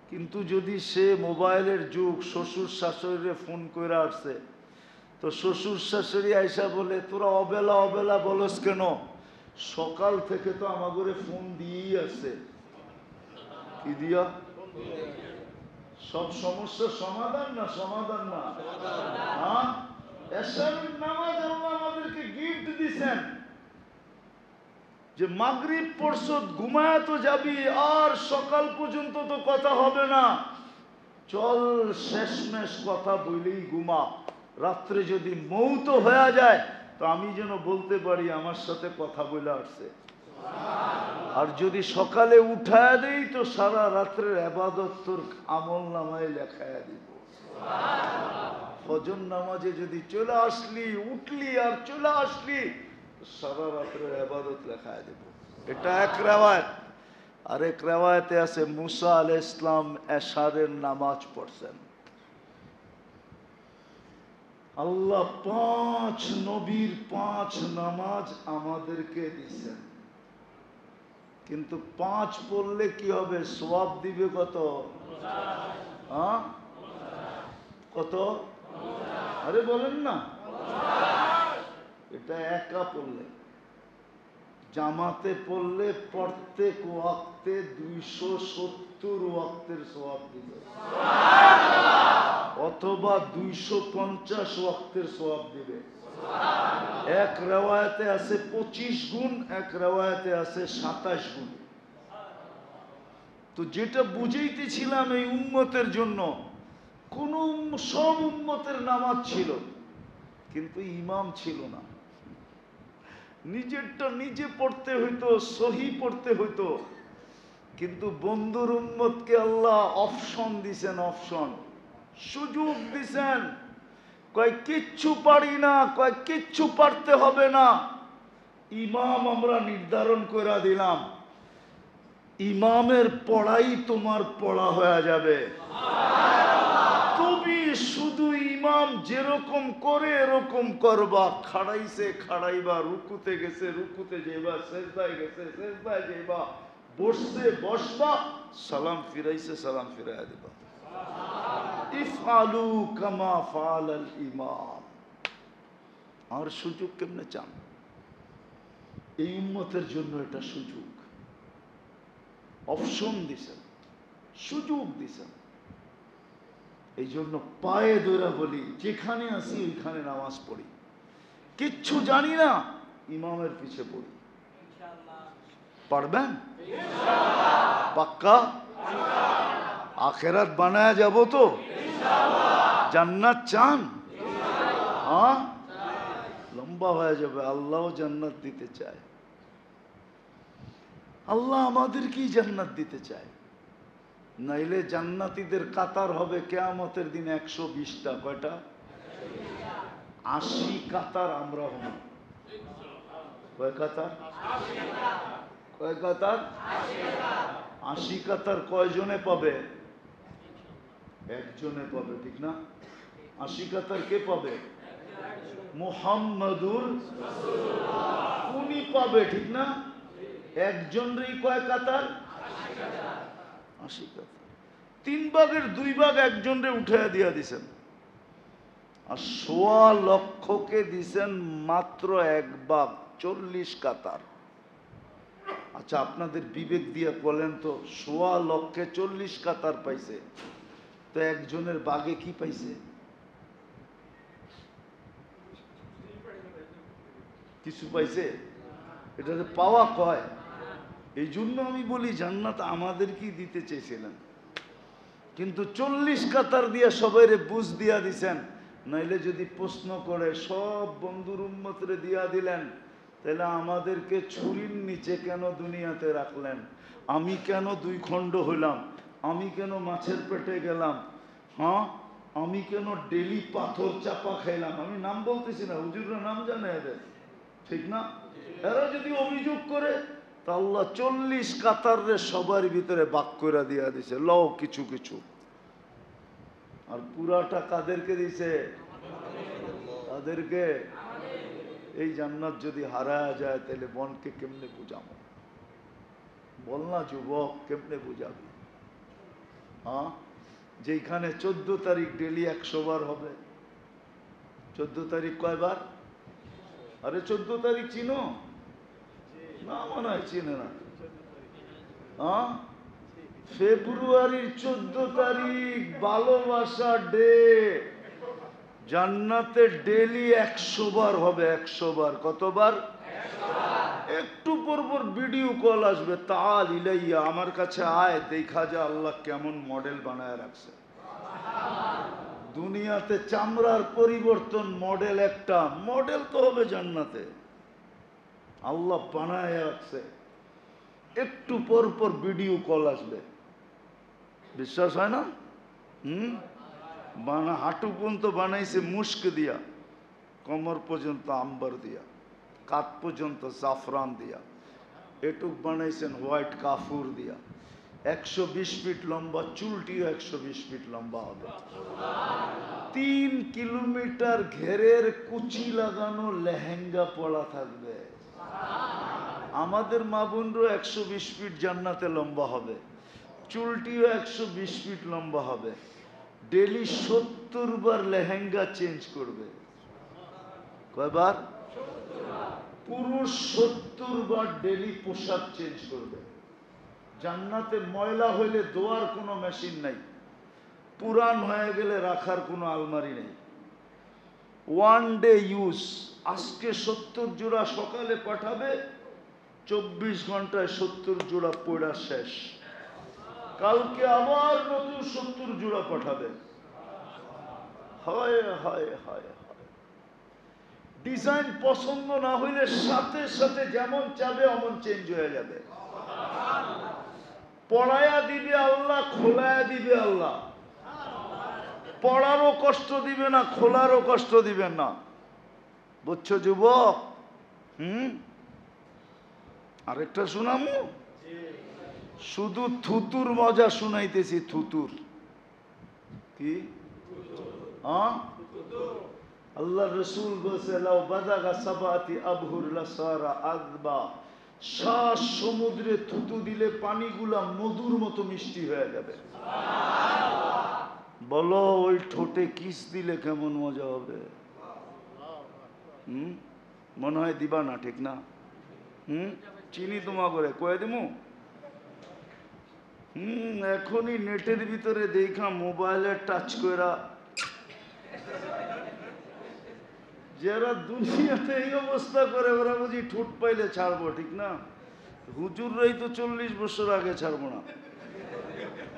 কিন্তু যদি সে মোবাইলের যুগ, শ্বশুর শাশুড়িরে ফোন করে আসছে, তো শ্বশুর শাশুড়ি আইসা বলে তোরা অবেলা অবেলা বলস কেন? সকাল থেকে তো আমাগরে ফোন দিয়েই আছে। কি দিয়া? সব সমস্যার সমাধান না? সমাধান না? হ্যাঁ, এশারের নামাজ আল্লাহ আমাদেরকে গিফট দিছেন যে মাগরিব পড়ছ, ঘুমায় তো যাবি, আর সকাল পর্যন্ত তো কথা হবে না, চল শেষমেশ কথা বলেই ঘুমা। রাত্রে যদি মৌত হয়ে যায় তো আমি যেন বলতে পারি আমার সাথে কথা বলে আসছে। আর যদি সকালে উঠায় দেই তো সারা রাত্রের ইবাদত তোর আমল নামায় লেখায় দিব। ফজর নামাজে যদি চলে আসলি, উঠলি আর চলে আসলি, সারা রাত্রের ইবাদত লেখায় দেব। এটা এক রেওয়ায়েত। আরেক রেওয়ায়েতে আছে মুসা আলাইহিস সালাম এশারের নামাজ পড়ছেন। আল্লাহ 5 নবীর 5 নামাজ আমাদেরকে দিয়েছেন, কিন্তু 5 পড়লে কি হবে? সওয়াব দিবে কত? হ্যাঁ, কত? আরে বলেন না। এটা একা পড়লে। জামাতে পড়লে প্রত্যেক ওয়াক্তে 270 ওয়াক্তের সওয়াব দিবে, অথবা 250 ওয়াক্তের সওয়াব দিবে। এক রিওয়ায়াতে আছে 25 গুণ, এক রিওয়ায়াতে আছে 27 গুণ। তো যেটা বুঝাইতেছিলাম, এই উম্মতের জন্য সব উম্মতের নামাজ ছিল, কিন্তু ইমাম ছিল না। নিজেরটা নিজে পড়তে হইতো, সহি পড়তে হইতো। কিন্তু বন্ধুর উম্মতকে আল্লাহ অপশন দিছেন, অপশন, সুযোগ দিছেন। কয় কিচ্ছু পারি না, কয় কিচ্ছু পারতে হবে না, ইমাম আমরা নির্ধারণ করে দিলাম, ইমামের পড়াই তোমার পড়া হয়ে যাবে। তুমি শুধু ইমাম যেরকম করে এরকম করবা। খাড়াইছে খাড়াইবা, রুকুতে গেছে রুকুতে যাইবা, সেজদায় গেছে সেজদায় যাইবা, বসছে বসবা, সালাম ফিরাইছে সালাম ফিরাইয়া দিবা। ইফআলু কামা ফাআলাল ইমাম। আর সুযোগ কেমনে চান? এই উম্মতের জন্য এটা সুযোগ, অপশন দিছেন, সুযোগ দিছেন। এই জন্য পায়ে ধরে বলি, যেখানে আসি ওইখানে নামাজ পড়ি। কিচ্ছু জানি না, ইমামের পিছে পড়ি। পারবেন? পাক্কা? আখেরাত বানায় যাব তো? জান্নাত চান? হ্যাঁ, লম্বা হয়ে যাবে। আল্লাহও জান্নাত দিতে চায়, আল্লাহ আমাদেরকেই জান্নাত দিতে চায়। নাইলে জান্নাতীদের কাতার হবে কিয়ামতের দিন 120টা। কয়টা? 80 কাতার আমরা হব। কয় কাতার? কয় কাতার? 80 কাতার। কয়জনে পাবে? একজনে পাবে, ঠিক না? 80 কাতার কে পাবে? মুহাম্মাদুর রাসূলুল্লাহ, উনি পাবে, ঠিক না? একজনেরই কয় কাতার? 80 কাতার। 3 ভাগের 2 ভাগ একজনরে উঠাইয়া দিয়া দিছেন, আর 1.25 লক্ষকে দিছেন মাত্র 1 ভাগ, 40 কাতার। আচ্ছা, আপনাদের বিবেক দিয়ে বলেন তো, 1.25 লক্ষে 40 কাতার পাইছে, তো একজনের ভাগে কি পাইছে? কিছু পাইছে? এটা পাওয়া কয়? এই জন্য আমি বলি জান্নাত আমাদেরকেই দিতে চেয়েছিলেন, কিন্তু 40 কাতার দিয়া সবাইরে বুঝ দিয়া দিছেন। নাইলে যদি প্রশ্ন করে সব বন্ধুর উম্মতরে দিয়া দিলেন, তাহলে আমাদেরকে ছুরির নিচে কেন দুনিয়াতে রাখলেন? আমি কেন 2 খণ্ড হইলাম? আমি কেন মাছের পেটে গেলাম? হ্যাঁ, আমি কেন ডেলি পাথর চাপা খাইলাম? আমি নাম বলতেছি না, হুজুররা নাম জানে এদের, ঠিক না? এরা যদি অভিযোগ করে, তা আল্লাহ 40 কাতারে সবার ভিতরে বাক করে দিয়া দিছে, লও কিছু কিছু। আর পুরাটা কাদেরকে দিছে? তাদেরকে। এই জান্নাত যদি হারায় যায়, তাহলে মনকে কেমনে বুঝাবো? বল না যুবক, কেমনে বুঝাবি? হ্যাঁ, যেখানে 14 তারিখ ডেলি 100 বার হবে। 14 তারিখ কয়বার? আরে 14 তারিখ চিনো না? মনে হয় চিনে না। হ্যাঁ, ফেব্রুয়ারির 14 তারিখ ভালোবাসা ডে। জান্নাতে ডেলি 100 বার হবে, 100 বার। কতবার? একটু পর পর ভিডিও কল আসবে, তাল ইলাইয়া, আমার কাছে আয়, দেখা যা আল্লাহ কেমন মডেল বানায় রাখছে। দুনিয়াতে চামড়ার পরিবর্তন মডেল, একটা মডেল তো হবে জান্নাতে, আল্লাহ বানায় রাখছে। একটু পর পর ভিডিও কল আসবে, বিশ্বাস হয় না? হাঁটু পর্যন্ত বানাইছে মুস্ক দিয়া, কোমর পর্যন্ত আম্বার দিয়া, কাত পর্যন্ত জাফরান দিয়া, এটুক বানাইছেন হোয়াইট কাফুর দিয়া। 120 ফিট লম্বা, চুলটিও 120 ফিট লম্বা হবে। 3 কিলোমিটার ঘেরের কুচি লাগানো লেহেঙ্গা পরা থাকবে। আমাদের মা বোনরও 120 ফিট জান্নাতে লম্বা হবে, চুলটিও 120 ফিট লম্বা হবে। ডেলি 70 বার লেহেঙ্গা চেঞ্জ করবে। কয়বার? পুরুষ 70 বার ডেলি পোশাক চেঞ্জ করবে। জান্নাতে ময়লা হইলে ধোয়ার কোনো মেশিন নাই, পুরান হয়ে গেলে রাখার কোনো আলমারি নেই। 1 ডে ইউজ। আজকে 70 জোড়া সকালে পাঠাবে, 24 ঘন্টায় 70 জোড়া পড়া শেষ। কালকে আবার নতুন 70 জোড়া পাঠাবে। হায় হায় হায় হায়। ডিজাইন পছন্দ না হইলে সাথে সাথে যেমন চাবে অমন চেঞ্জ হয়ে যাবে। পড়ায়া দিবে আল্লাহ, খোলায়া দিবে আল্লাহ। পড়ারও কষ্ট দিবে না, খোলারও কষ্ট দিবেন না। বুঝছো যুবক? আরেকটা শোনামু, শুধু থুতুর মজা শুনাইতেছি। থুতুর কি? আল্লাহ রসুল বলছে, লাউ বাদাগা সাবাতি আবহুর লাসারা আযবা। 7 সমুদ্রে থুতু দিলে পানিগুলা মধুর মতো মিষ্টি হয়ে যাবে। বলো, ওই ঠোঁটে কিস দিলে কেমন মজা হবে? মনে হয় দিবা না, ঠিক না? চিনি তোমা করে কয়ে দিমু। এখনই নেটের ভিতরে দেখা, মোবাইলে টাচ করা, যারা দুনিয়াতে এই অবস্থা করে, ওরা বুঝি ঠোঁট পাইলে ছাড়বো, ঠিক না? হুজুররাই তো 40 বছর আগে ছাড়বো না।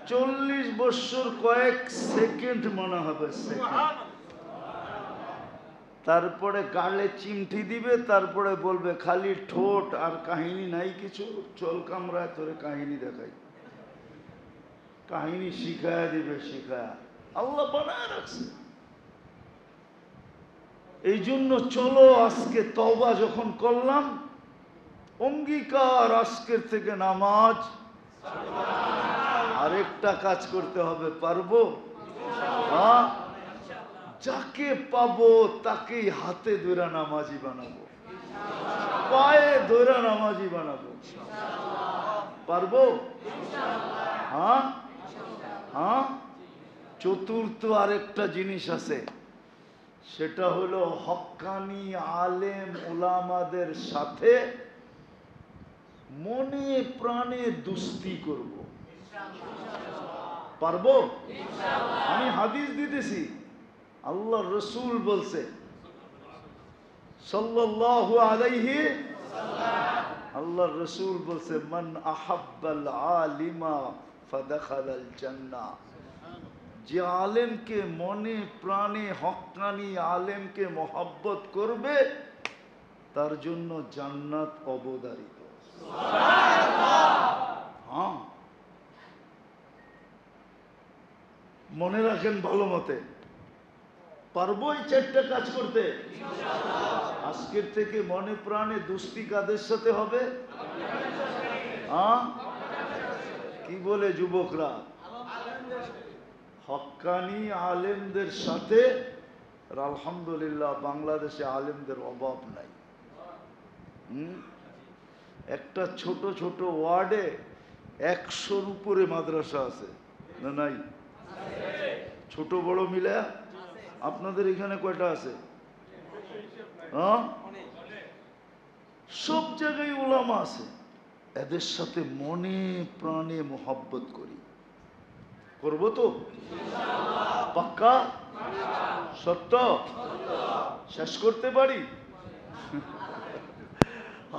40 বছর কয়েক সেকেন্ড মনে হবে, সেকেন্ড। তারপরে গালে চিমটি দিবে, তারপরে বলবে খালি ঠোঁট আর কাহিনী নাই কিছু, চল কামরায় তোরে কাহিনী দেখাই। কাহিনী শিখায়া দিবে, শিখায়া। আল্লাহ বানায় রাখছে। এই জন্য চলো আজকে তওবা যখন করলাম, অঙ্গীকার আজকের থেকে নামাজ। আরেকটা কাজ করতে হবে, পারবো? হ্যাঁ, যাকে পাবো তাকেই হাতে ধরে নামাজি বানাবো, পায়ে ধরে নামাজি বানাবো। পারবো? হ্যাঁ হ্যাঁ। চতুর্থ আরেকটা জিনিস আছে, সেটা হলো হক্কানি আলেম ওলামাদের সাথে মনে প্রাণে দুস্তি করব। পারবো? আমি হাদিস দিতেছি, আল্লাহ রসুল বলছে সাল্লাল্লাহু আলাইহি আল্লাহর রসুল বলছে মান আহাব্বাল আলিমা ফাদাখালাল জান্নাহ, যে আলেমকে মনে প্রাণে হক্কানি আলেমকে মহব্বত করবে তার জন্য জান্নাত অবধারিত। হ্যাঁ, মনে রাখেন ভালো মতে। পারবো এই 4টা কাজ করতে? আজকের থেকে মনে প্রাণে দুস্তি কাদের সাথে হবে? হ্যাঁ, কি বলে যুবকরা? হক্কানি আলেমদের সাথে। আর আলহামদুলিল্লাহ বাংলাদেশে আলেমদের অভাব নাই। একটা ছোট ছোট ওয়ার্ডে 100-র উপরে মাদ্রাসা আছে না নাই? ছোট বড় মিলে আপনাদের এখানে কয়টা আছে? হ্যাঁ, সব জায়গায় ওলামা আছে। এদের সাথে মনে প্রাণে মোহাব্বত করি। করবো তো? পাক্কা? সত্য? শেষ করতে পারি?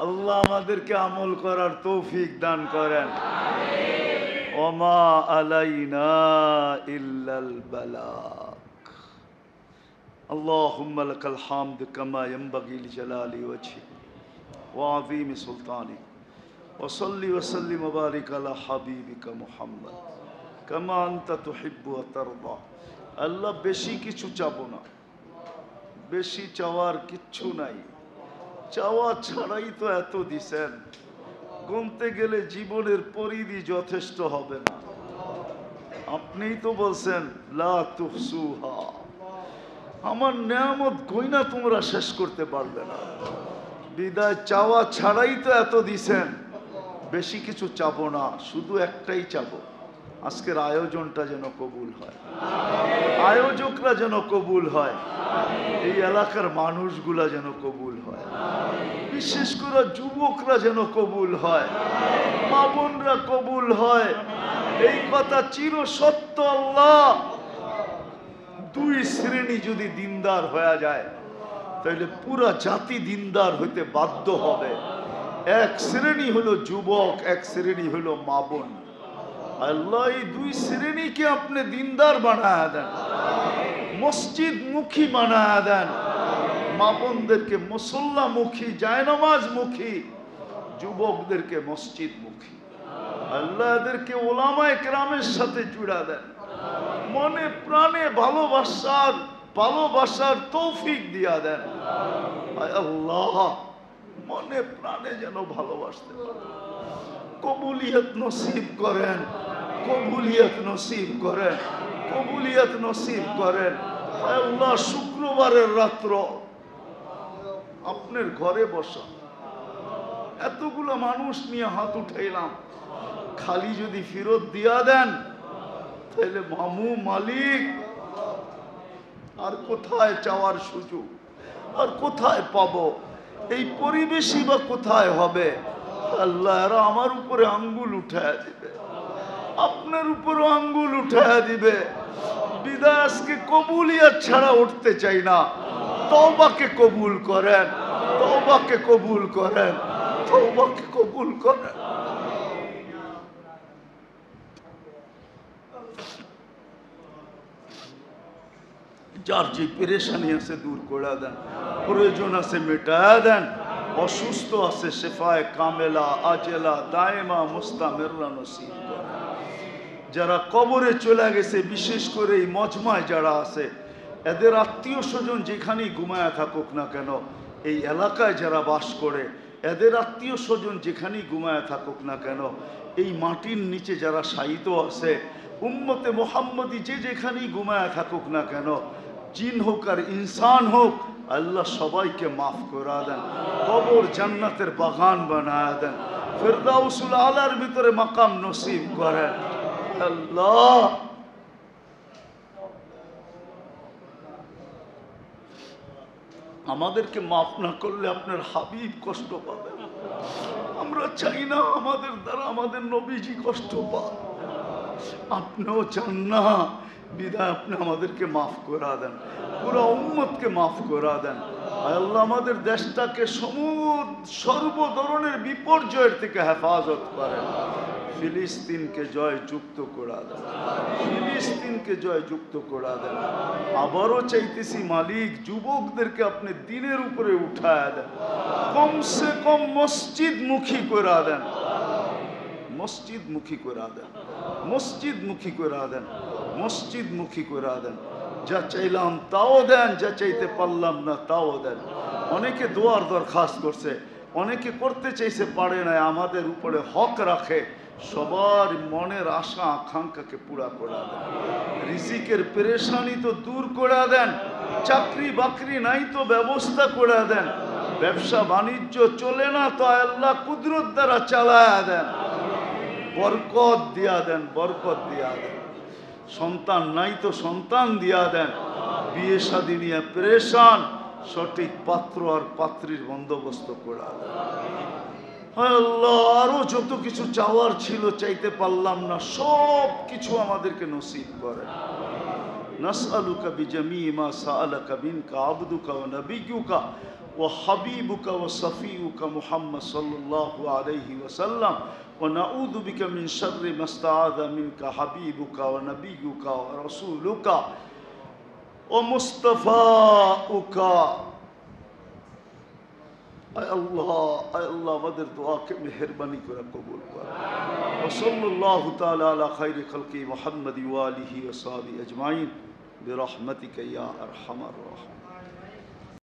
আল্লাহ আমাদেরকে আমল করার তৌফিক দান করেন। ওমা আলাইনা ইল্লাল বালাগ। আল্লাহুম্মা লাকাল হামদ কামা ইয়ানবাগি লিজালালি ওয়াজহিক ওয়া আযীমি সুলতানিক ওয়া সাল্লি ওয়া সাল্লিম ওয়া বারিক আলা হাবিবিকা মুহাম্মদ কামা আনতা তুহিব্বু ওয়া তারদা। আল্লাহ বেশি কিছু চাবো না, বেশি চাওয়ার কিচ্ছু নাই। চাওয়া ছাড়াই তো এত দিছেন, গুনতে গেলে জীবনের পরিধি যথেষ্ট হবে না। আপনিই তো বলছেন লা তুহসুহা, আমার নেয়ামত গয়না তোমরা শেষ করতে পারবে না। বিদায় চাওয়া ছাড়াই তো এত দিছেন, বেশি কিছু চাবো না, শুধু একটাই চাবো, আজকের আয়োজনটা যেন কবুল হয়, আয়োজকরা যেন কবুল হয়, এই এলাকার মানুষগুলা যেন কবুল হয়, বিশেষ করে যুবকরা যেন কবুল হয়, মা বোনরা কবুল হয়। এই কথা চির সত্য। আল্লাহ 2 শ্রেণী যদি দিনদার হয়ে যায় তাহলে পুরা জাতি দিনদার হইতে বাধ্য হবে। 1 শ্রেণী হলো যুবক, 1 শ্রেণী হলো মা বোন। আল্লাহ এই 2 শ্রেণীকে আপনি দিনদার বানায়া দেন, মসজিদ মুখী বানায়া দেন। মা বোনদেরকে মুসল্লা মুখী, জায়নামাজ মুখী, যুবকদেরকে মসজিদ মুখী। আল্লাহ এদেরকে ওলামায়ে কেরামের সাথে জুড়া দেন, মনে প্রাণে ভালোবাসার তৌফিক দিয়া দেন। আল্লাহ মনে প্রাণে যেন ভালোবাসতে পারে, কবুলিয়ত নসিব করেন, কবুলিয়ত নসিব করেন, কবুলিয়ত নসিব করেন। আল্লাহ শুক্রবারের রাত্র আপনার ঘরে বসা এতগুলো মানুষ নিয়ে হাত উঠাইলাম, খালি যদি ফেরত দিয়া দেন তাহলে মামু মালিক আর কোথায় চাওয়ার সুযোগ, আর কোথায় পাবো? এই পরিবেশই বা কোথায় হবে? আল্লাহ এরা আমার উপরে আঙ্গুল উঠায়া দিবে, আপনার উপরও আঙ্গুল উঠায়া দিবে। বিদায় আজকে কবুলিয়াত ছাড়া উঠতে চাই না। তওবাকে কবুল করেন, তওবাকে কবুল করেন, তওবাকে কবুল করেন। যার যে পেরেশানি আছে দূর করে দেন, প্রয়োজন আছে মেটায়া দেন, অসুস্থ আছে শেফায়ে কামেলা আজেলা দায়েমা মুস্তামিররা নসিব করেন। যারা কবরে চলে গেছে, বিশেষ করে এই মজমায় যারা আছে, এদের আত্মীয় স্বজন যেখানেই ঘুমায়া থাকুক না কেন, এই এলাকায় যারা বাস করে এদের আত্মীয় স্বজন যেখানেই ঘুমায়া থাকুক না কেন, এই মাটির নিচে যারা শায়িত আছে, উম্মতে মুহাম্মদী যে যেখানেই ঘুমায়া থাকুক না কেন, জিন হোক আর ইনসান হোক, আল্লাহ সবাইকে মাফ করে দেন, কবর জান্নাতের বাগান বানায় দেন, ফিরদাউসুল আলার ভিতরে মাকাম নসিব করেন। আল্লাহ আমাদেরকে মাফ না করলে আপনার হাবিব কষ্ট পাবেন। আমরা চাই না আমাদের দ্বারা আমাদের নবীজি কষ্ট পান, আপনিও চান না। বিদায় আপনি আমাদেরকে মাফ করা দেন, পুরো উম্মতকে মাফ করা দেন। আল্লাহ আমাদের দেশটাকে সর্ব ধরনের বিপর্যয়ের থেকে হেফাজত করেন। ফিলিস্তিনকে জয় যুক্ত করা দেন, ফিলিস্তিনকে জয় যুক্ত করা দেন। আবারও চাইতেছি মালিক, যুবকদেরকে আপনি দিনের উপরে উঠায় দেন, কমসে কম মসজিদ মুখী করে দেন, মসজিদ মুখী করে দেন, মসজিদ মুখী করে দেন, মসজিদ মুখী করে দেন। যা চাইলাম তাও দেন, যা চাইতে পারলাম না তাও দেন। অনেকে দোয়ার দরখাস্ত করছে, অনেকে করতে চাইছে পারে না। আমাদের উপরে হক রাখে, সবার মনের আশা আকাঙ্ক্ষাকে পুরা করে দেন। রিজিকের পেরেশানি তো দূর করে দেন, চাকরি বাকরি নাই তো ব্যবস্থা করে দেন, ব্যবসা বাণিজ্য চলে না তো আল্লাহ কুদরত দ্বারা চালায়া দেন, বরকত দিয়া দেন, বরকত দিয়া দেন। সন্তান নাই তো সন্তান দিয়া দেন, বিয়ে শাদী নিয়ে পেরেশান, সঠিক পাত্র আর পাত্রীর বন্দোবস্ত করে দেন। আল্লাহ আরো যত কিছু চাওয়ার ছিল চাইতে পারলাম না, সব কিছু আমাদেরকে নসিব করেন। নাসআলুকা বিজামি মা সাআলাকা মিনকা আবদুকা ওয়া নাবিয়্যুকা ওয়া হাবিবুকা ওয়া সাফিয়ুকা মুহাম্মদ সাল্লাল্লাহু আলাইহি ওয়াসাল্লাম ওয়া নাউযু বিকা মিন শাররি মা ইসতাআযা মিনকা হাবিবুকা ওয়া নাবিয়্যুকা ওয়া রাসূলুকা ওয়া মুস্তাফাউকা। আল্লাহ আল্লাহ আমাদের দোয়াকে মেহেরবানি করে কবুল করেন। ওয়া সাল্লাল্লাহু তাআলা আলা খায়রি খালকি মুহাম্মাদি ওয়া আলিহি ওয়া সাহবিহি আজমাইন বিরহমাতিকা ইয়া আরহামার রাহিমিন।